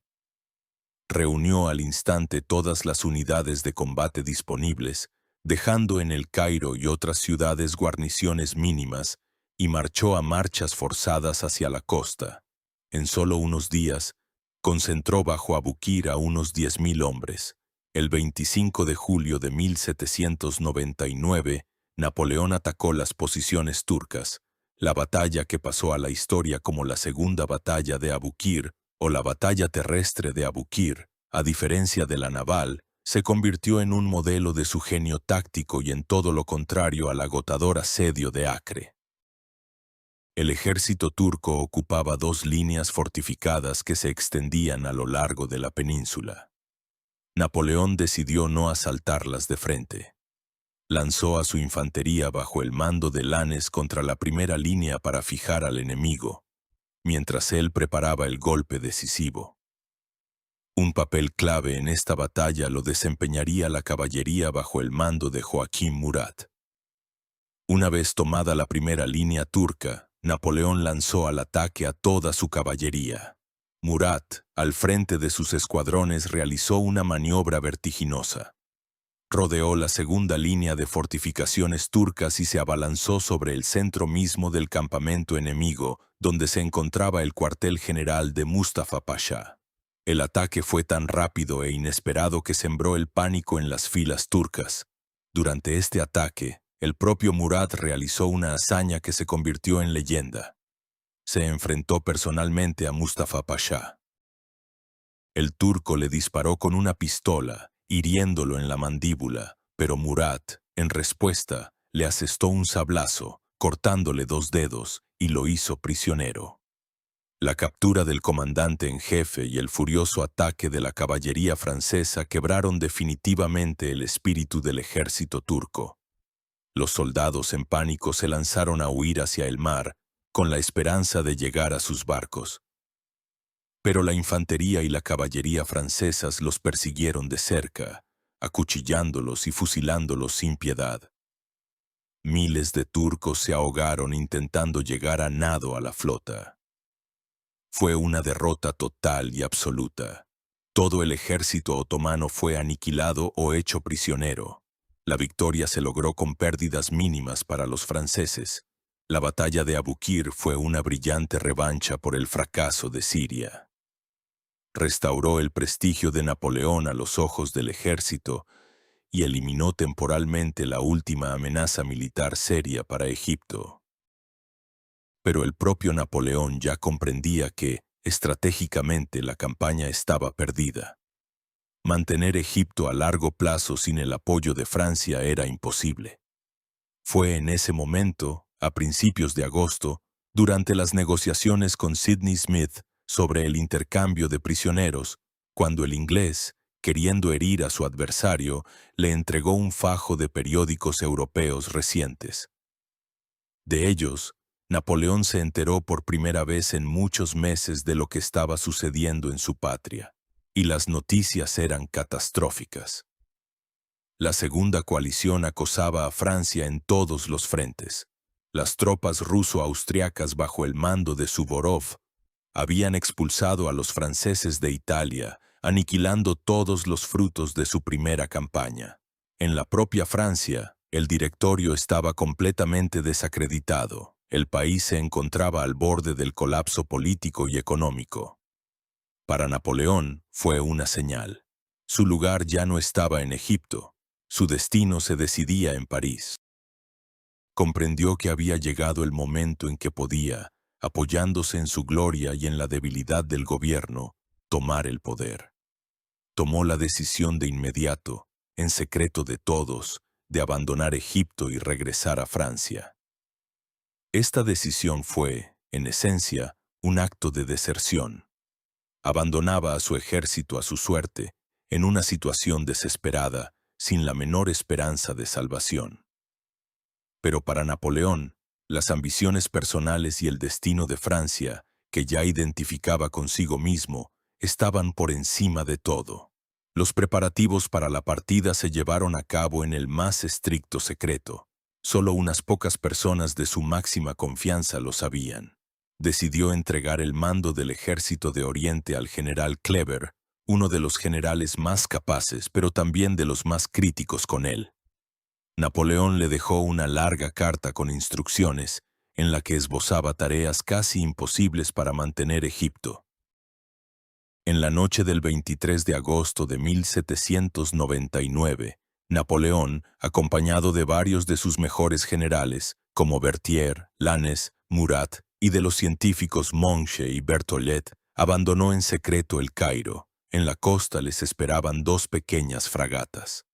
Reunió al instante todas las unidades de combate disponibles, dejando en El Cairo y otras ciudades guarniciones mínimas, y marchó a marchas forzadas hacia la costa. En solo unos días, concentró bajo Abukir a unos 10.000 hombres. El 25 de julio de 1799, Napoleón atacó las posiciones turcas, la batalla que pasó a la historia como la Segunda Batalla de Abukir o la Batalla Terrestre de Abukir, a diferencia de la naval, se convirtió en un modelo de su genio táctico y en todo lo contrario al agotador asedio de Acre. El ejército turco ocupaba 2 líneas fortificadas que se extendían a lo largo de la península. Napoleón decidió no asaltarlas de frente. Lanzó a su infantería bajo el mando de Lannes contra la primera línea para fijar al enemigo, mientras él preparaba el golpe decisivo. Un papel clave en esta batalla lo desempeñaría la caballería bajo el mando de Joaquín Murat. Una vez tomada la primera línea turca, Napoleón lanzó al ataque a toda su caballería. Murat, al frente de sus escuadrones, realizó una maniobra vertiginosa. Rodeó la segunda línea de fortificaciones turcas y se abalanzó sobre el centro mismo del campamento enemigo, donde se encontraba el cuartel general de Mustafa Pasha. El ataque fue tan rápido e inesperado que sembró el pánico en las filas turcas. Durante este ataque, el propio Murat realizó una hazaña que se convirtió en leyenda. Se enfrentó personalmente a Mustafa Pasha. El turco le disparó con una pistola, hiriéndolo en la mandíbula, pero Murat, en respuesta, le asestó un sablazo, cortándole 2 dedos, y lo hizo prisionero. La captura del comandante en jefe y el furioso ataque de la caballería francesa quebraron definitivamente el espíritu del ejército turco. Los soldados en pánico se lanzaron a huir hacia el mar, con la esperanza de llegar a sus barcos. Pero la infantería y la caballería francesas los persiguieron de cerca, acuchillándolos y fusilándolos sin piedad. Miles de turcos se ahogaron intentando llegar a nado a la flota. Fue una derrota total y absoluta. Todo el ejército otomano fue aniquilado o hecho prisionero. La victoria se logró con pérdidas mínimas para los franceses. La batalla de Abukir fue una brillante revancha por el fracaso de Siria. Restauró el prestigio de Napoleón a los ojos del ejército y eliminó temporalmente la última amenaza militar seria para Egipto. Pero el propio Napoleón ya comprendía que, estratégicamente, la campaña estaba perdida. Mantener Egipto a largo plazo sin el apoyo de Francia era imposible. Fue en ese momento, a principios de agosto, durante las negociaciones con Sidney Smith sobre el intercambio de prisioneros, cuando el inglés, queriendo herir a su adversario, le entregó un fajo de periódicos europeos recientes. De ellos, Napoleón se enteró por primera vez en muchos meses de lo que estaba sucediendo en su patria, y las noticias eran catastróficas. La segunda coalición acosaba a Francia en todos los frentes. Las tropas ruso-austriacas bajo el mando de Suvorov habían expulsado a los franceses de Italia, aniquilando todos los frutos de su primera campaña. En la propia Francia, el directorio estaba completamente desacreditado. El país se encontraba al borde del colapso político y económico. Para Napoleón fue una señal. Su lugar ya no estaba en Egipto. Su destino se decidía en París. Comprendió que había llegado el momento en que podía, apoyándose en su gloria y en la debilidad del gobierno, tomar el poder. Tomó la decisión de inmediato, en secreto de todos, de abandonar Egipto y regresar a Francia. Esta decisión fue, en esencia, un acto de deserción. Abandonaba a su ejército a su suerte, en una situación desesperada, sin la menor esperanza de salvación. Pero para Napoleón, las ambiciones personales y el destino de Francia, que ya identificaba consigo mismo, estaban por encima de todo. Los preparativos para la partida se llevaron a cabo en el más estricto secreto. Solo unas pocas personas de su máxima confianza lo sabían. Decidió entregar el mando del ejército de Oriente al general Kleber, uno de los generales más capaces, pero también de los más críticos con él. Napoleón le dejó una larga carta con instrucciones, en la que esbozaba tareas casi imposibles para mantener Egipto. En la noche del 23 de agosto de 1799, Napoleón, acompañado de varios de sus mejores generales, como Berthier, Lannes, Murat, y de los científicos Monge y Berthollet, abandonó en secreto el Cairo. En la costa les esperaban dos pequeñas fragatas.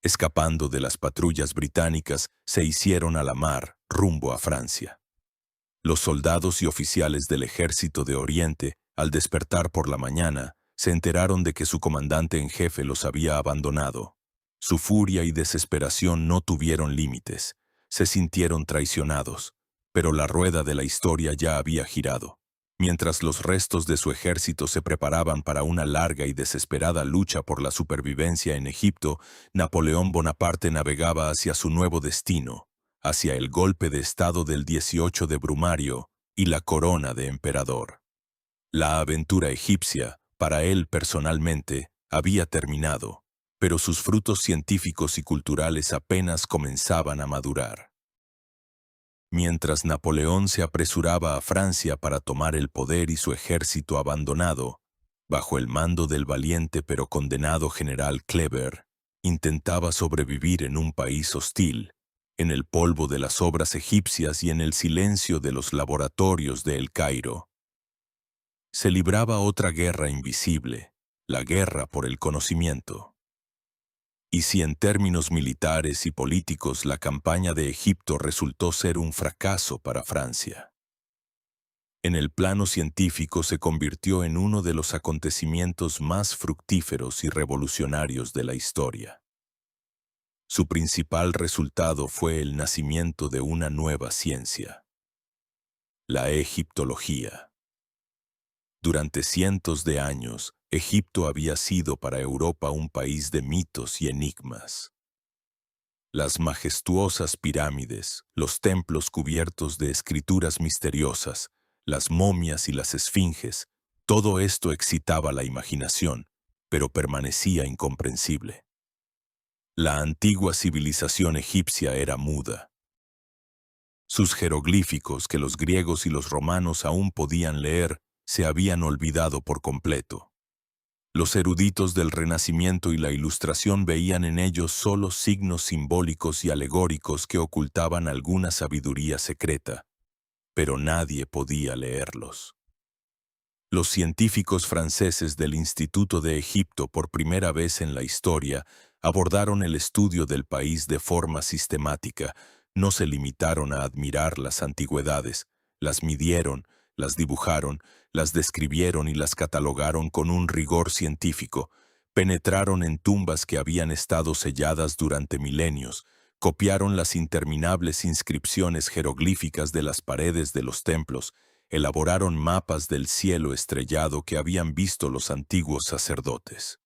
Escapando de las patrullas británicas, se hicieron a la mar, rumbo a Francia. Los soldados y oficiales del ejército de Oriente, al despertar por la mañana, se enteraron de que su comandante en jefe los había abandonado. Su furia y desesperación no tuvieron límites. Se sintieron traicionados, pero la rueda de la historia ya había girado. Mientras los restos de su ejército se preparaban para una larga y desesperada lucha por la supervivencia en Egipto, Napoleón Bonaparte navegaba hacia su nuevo destino, hacia el golpe de estado del 18 de Brumario y la corona de emperador. La aventura egipcia, para él personalmente, había terminado, pero sus frutos científicos y culturales apenas comenzaban a madurar. Mientras Napoleón se apresuraba a Francia para tomar el poder y su ejército abandonado, bajo el mando del valiente pero condenado general Kleber, intentaba sobrevivir en un país hostil, en el polvo de las obras egipcias y en el silencio de los laboratorios de El Cairo. Se libraba otra guerra invisible, la guerra por el conocimiento. Y si en términos militares y políticos la campaña de Egipto resultó ser un fracaso para Francia, en el plano científico se convirtió en uno de los acontecimientos más fructíferos y revolucionarios de la historia. Su principal resultado fue el nacimiento de una nueva ciencia, la egiptología. Durante cientos de años, Egipto había sido para Europa un país de mitos y enigmas. Las majestuosas pirámides, los templos cubiertos de escrituras misteriosas, las momias y las esfinges, todo esto excitaba la imaginación, pero permanecía incomprensible. La antigua civilización egipcia era muda. Sus jeroglíficos, que los griegos y los romanos aún podían leer, se habían olvidado por completo. Los eruditos del Renacimiento y la Ilustración veían en ellos solo signos simbólicos y alegóricos que ocultaban alguna sabiduría secreta, pero nadie podía leerlos. Los científicos franceses del Instituto de Egipto, por primera vez en la historia, abordaron el estudio del país de forma sistemática. No se limitaron a admirar las antigüedades, las midieron, las dibujaron, las describieron y las catalogaron con un rigor científico, penetraron en tumbas que habían estado selladas durante milenios, copiaron las interminables inscripciones jeroglíficas de las paredes de los templos, elaboraron mapas del cielo estrellado que habían visto los antiguos sacerdotes.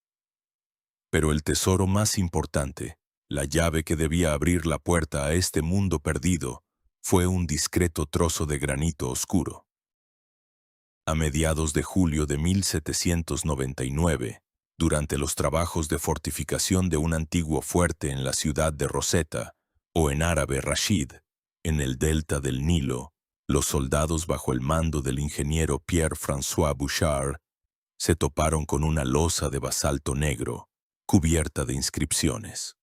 Pero el tesoro más importante, la llave que debía abrir la puerta a este mundo perdido, fue un discreto trozo de granito oscuro. A mediados de julio de 1799, durante los trabajos de fortificación de un antiguo fuerte en la ciudad de Rosetta, o en árabe Rashid, en el delta del Nilo, los soldados bajo el mando del ingeniero Pierre-François Bouchard se toparon con una losa de basalto negro, cubierta de inscripciones.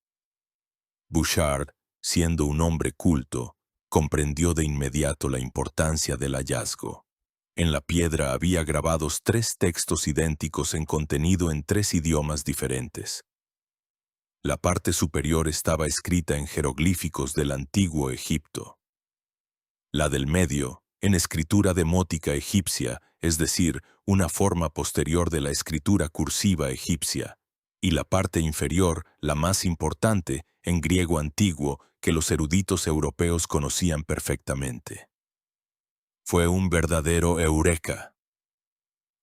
Bouchard, siendo un hombre culto, comprendió de inmediato la importancia del hallazgo. En la piedra había grabados 3 textos idénticos en contenido en 3 idiomas diferentes. La parte superior estaba escrita en jeroglíficos del antiguo Egipto. La del medio, en escritura demótica egipcia, es decir, una forma posterior de la escritura cursiva egipcia, y la parte inferior, la más importante, en griego antiguo, que los eruditos europeos conocían perfectamente. Fue un verdadero eureka.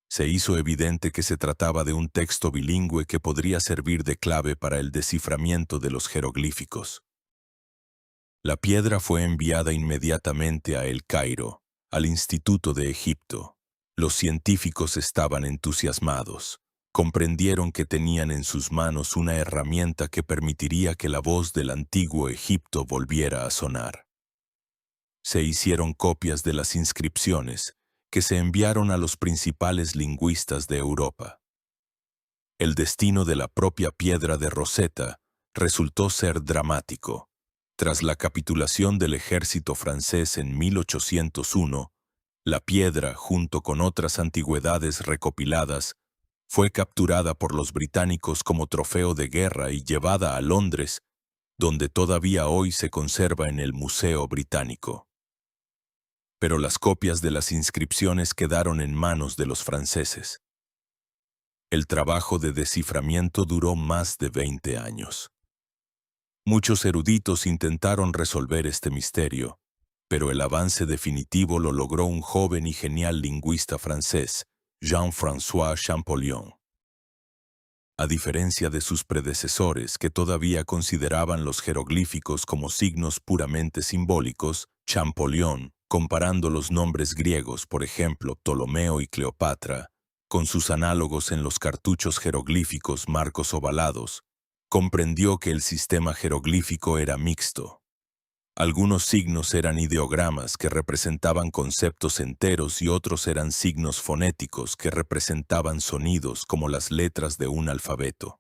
Se hizo evidente que se trataba de un texto bilingüe que podría servir de clave para el desciframiento de los jeroglíficos. La piedra fue enviada inmediatamente a El Cairo, al Instituto de Egipto. Los científicos estaban entusiasmados. Comprendieron que tenían en sus manos una herramienta que permitiría que la voz del antiguo Egipto volviera a sonar. Se hicieron copias de las inscripciones, que se enviaron a los principales lingüistas de Europa. El destino de la propia piedra de Rosetta resultó ser dramático. Tras la capitulación del ejército francés en 1801, la piedra, junto con otras antigüedades recopiladas, fue capturada por los británicos como trofeo de guerra y llevada a Londres, donde todavía hoy se conserva en el Museo Británico. Pero las copias de las inscripciones quedaron en manos de los franceses. El trabajo de desciframiento duró más de 20 años. Muchos eruditos intentaron resolver este misterio, pero el avance definitivo lo logró un joven y genial lingüista francés, Jean-François Champollion. A diferencia de sus predecesores que todavía consideraban los jeroglíficos como signos puramente simbólicos, Champollion, comparando los nombres griegos, por ejemplo, Ptolomeo y Cleopatra, con sus análogos en los cartuchos jeroglíficos marcos ovalados, comprendió que el sistema jeroglífico era mixto. Algunos signos eran ideogramas que representaban conceptos enteros y otros eran signos fonéticos que representaban sonidos como las letras de un alfabeto.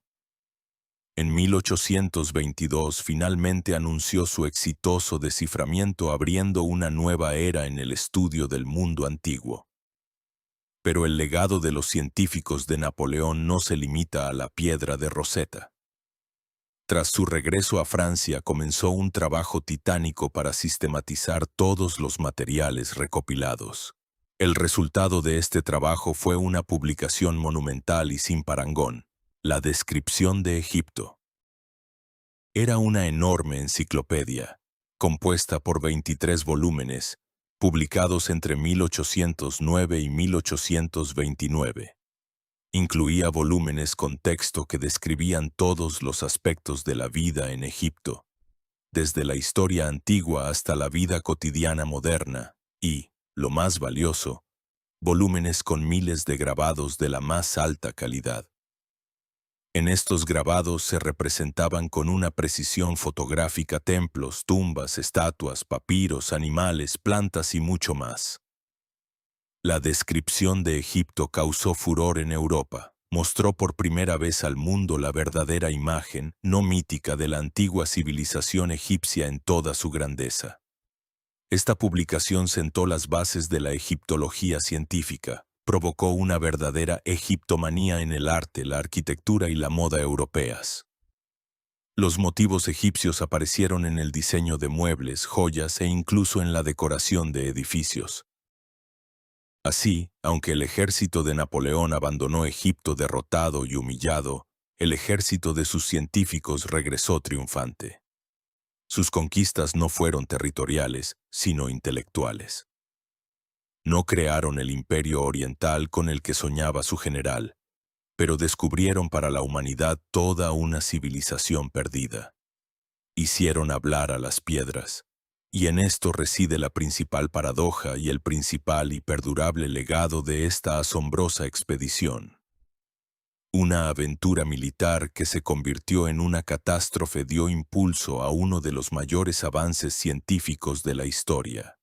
En 1822 finalmente anunció su exitoso desciframiento abriendo una nueva era en el estudio del mundo antiguo. Pero el legado de los científicos de Napoleón no se limita a la piedra de Rosetta. Tras su regreso a Francia comenzó un trabajo titánico para sistematizar todos los materiales recopilados. El resultado de este trabajo fue una publicación monumental y sin parangón, la Descripción de Egipto. Era una enorme enciclopedia, compuesta por 23 volúmenes, publicados entre 1809 y 1829. Incluía volúmenes con texto que describían todos los aspectos de la vida en Egipto, desde la historia antigua hasta la vida cotidiana moderna, y, lo más valioso, volúmenes con miles de grabados de la más alta calidad. En estos grabados se representaban con una precisión fotográfica templos, tumbas, estatuas, papiros, animales, plantas y mucho más. La descripción de Egipto causó furor en Europa. Mostró por primera vez al mundo la verdadera imagen, no mítica, de la antigua civilización egipcia en toda su grandeza. Esta publicación sentó las bases de la egiptología científica, provocó una verdadera egiptomanía en el arte, la arquitectura y la moda europeas. Los motivos egipcios aparecieron en el diseño de muebles, joyas e incluso en la decoración de edificios. Así, aunque el ejército de Napoleón abandonó Egipto derrotado y humillado, el ejército de sus científicos regresó triunfante. Sus conquistas no fueron territoriales, sino intelectuales. No crearon el imperio oriental con el que soñaba su general, pero descubrieron para la humanidad toda una civilización perdida. Hicieron hablar a las piedras. Y en esto reside la principal paradoja y el principal y perdurable legado de esta asombrosa expedición. Una aventura militar que se convirtió en una catástrofe dio impulso a uno de los mayores avances científicos de la historia.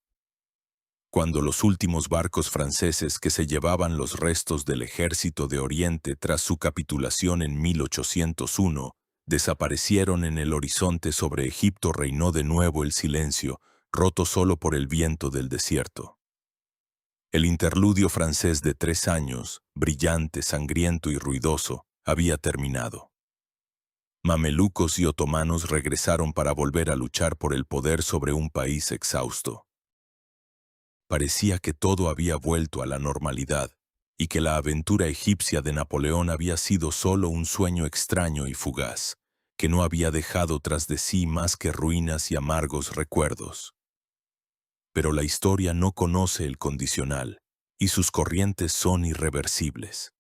Cuando los últimos barcos franceses que se llevaban los restos del ejército de Oriente tras su capitulación en 1801, desaparecieron en el horizonte sobre Egipto, reinó de nuevo el silencio, roto solo por el viento del desierto. El interludio francés de 3 años, brillante, sangriento y ruidoso, había terminado. Mamelucos y otomanos regresaron para volver a luchar por el poder sobre un país exhausto. Parecía que todo había vuelto a la normalidad, y que la aventura egipcia de Napoleón había sido solo un sueño extraño y fugaz, que no había dejado tras de sí más que ruinas y amargos recuerdos. Pero la historia no conoce el condicional, y sus corrientes son irreversibles.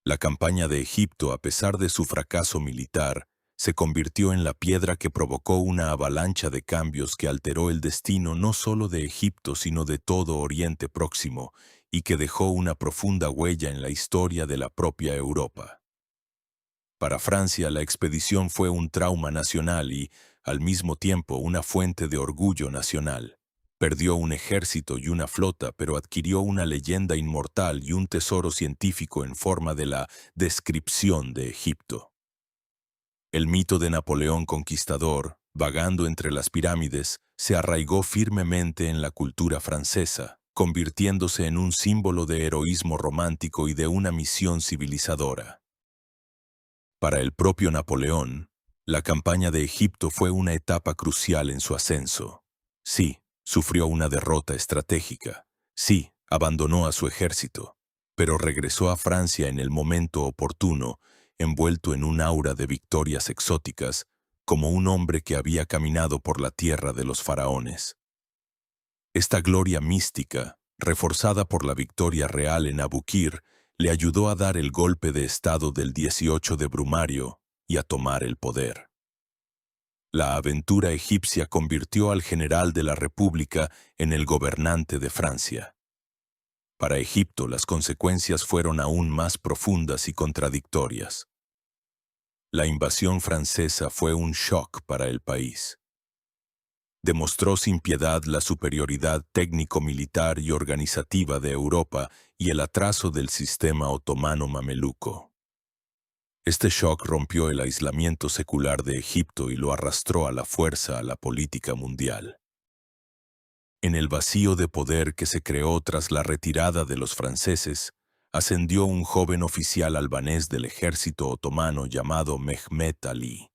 La campaña de Egipto, a pesar de su fracaso militar, se convirtió en la piedra que provocó una avalancha de cambios que alteró el destino no solo de Egipto sino de todo Oriente Próximo y que dejó una profunda huella en la historia de la propia Europa. Para Francia la expedición fue un trauma nacional y, al mismo tiempo, una fuente de orgullo nacional. Perdió un ejército y una flota, pero adquirió una leyenda inmortal y un tesoro científico en forma de la descripción de Egipto. El mito de Napoleón Conquistador, vagando entre las pirámides, se arraigó firmemente en la cultura francesa, convirtiéndose en un símbolo de heroísmo romántico y de una misión civilizadora. Para el propio Napoleón, la campaña de Egipto fue una etapa crucial en su ascenso. Sí, sufrió una derrota estratégica. Sí, abandonó a su ejército, pero regresó a Francia en el momento oportuno, envuelto en un aura de victorias exóticas, como un hombre que había caminado por la tierra de los faraones. Esta gloria mística, reforzada por la victoria real en Abukir, le ayudó a dar el golpe de estado del 18 de Brumario y a tomar el poder. La aventura egipcia convirtió al general de la República en el gobernante de Francia. Para Egipto las consecuencias fueron aún más profundas y contradictorias. La invasión francesa fue un shock para el país. Demostró sin piedad la superioridad técnico-militar y organizativa de Europa y el atraso del sistema otomano mameluco. Este shock rompió el aislamiento secular de Egipto y lo arrastró a la fuerza a la política mundial. En el vacío de poder que se creó tras la retirada de los franceses, ascendió un joven oficial albanés del ejército otomano llamado Mehmet Ali.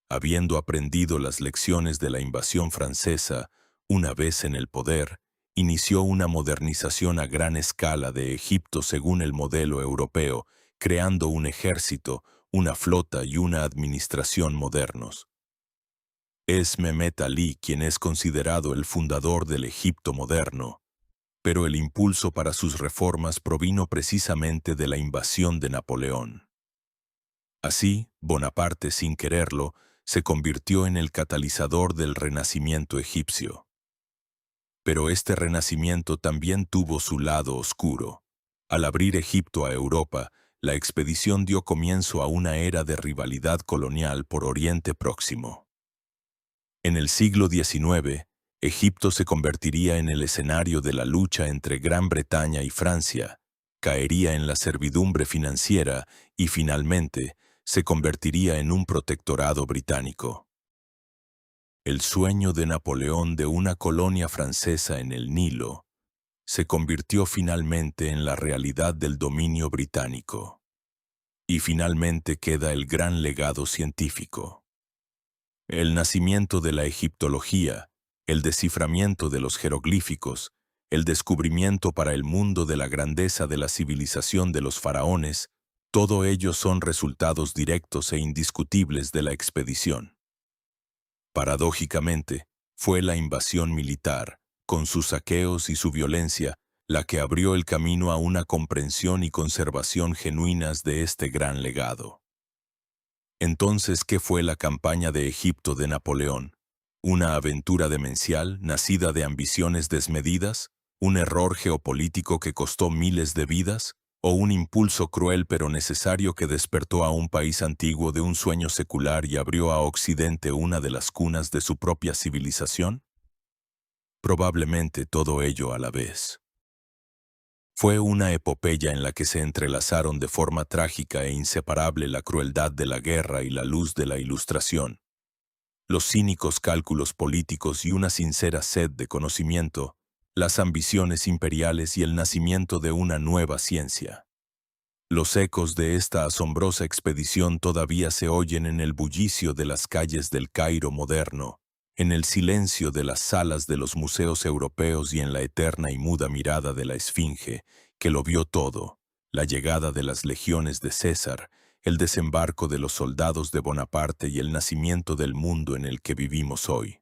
Habiendo aprendido las lecciones de la invasión francesa, una vez en el poder, inició una modernización a gran escala de Egipto según el modelo europeo, creando un ejército, una flota y una administración modernos. Es Mehmet Ali quien es considerado el fundador del Egipto moderno, pero el impulso para sus reformas provino precisamente de la invasión de Napoleón. Así, Bonaparte, sin quererlo, se convirtió en el catalizador del renacimiento egipcio. Pero este renacimiento también tuvo su lado oscuro. Al abrir Egipto a Europa, la expedición dio comienzo a una era de rivalidad colonial por Oriente Próximo. En el siglo XIX, Egipto se convertiría en el escenario de la lucha entre Gran Bretaña y Francia, caería en la servidumbre financiera y, finalmente, se convertiría en un protectorado británico. El sueño de Napoleón de una colonia francesa en el Nilo se convirtió finalmente en la realidad del dominio británico. Y finalmente queda el gran legado científico. El nacimiento de la egiptología, el desciframiento de los jeroglíficos, el descubrimiento para el mundo de la grandeza de la civilización de los faraones, todo ello son resultados directos e indiscutibles de la expedición. Paradójicamente, fue la invasión militar, con sus saqueos y su violencia, la que abrió el camino a una comprensión y conservación genuinas de este gran legado. Entonces, ¿qué fue la campaña de Egipto de Napoleón? ¿Una aventura demencial, nacida de ambiciones desmedidas? ¿Un error geopolítico que costó miles de vidas? ¿O un impulso cruel pero necesario que despertó a un país antiguo de un sueño secular y abrió a Occidente una de las cunas de su propia civilización? Probablemente todo ello a la vez. Fue una epopeya en la que se entrelazaron de forma trágica e inseparable la crueldad de la guerra y la luz de la Ilustración. Los cínicos cálculos políticos y una sincera sed de conocimiento, las ambiciones imperiales y el nacimiento de una nueva ciencia. Los ecos de esta asombrosa expedición todavía se oyen en el bullicio de las calles del Cairo moderno, en el silencio de las salas de los museos europeos y en la eterna y muda mirada de la Esfinge, que lo vio todo, la llegada de las legiones de César, el desembarco de los soldados de Bonaparte y el nacimiento del mundo en el que vivimos hoy.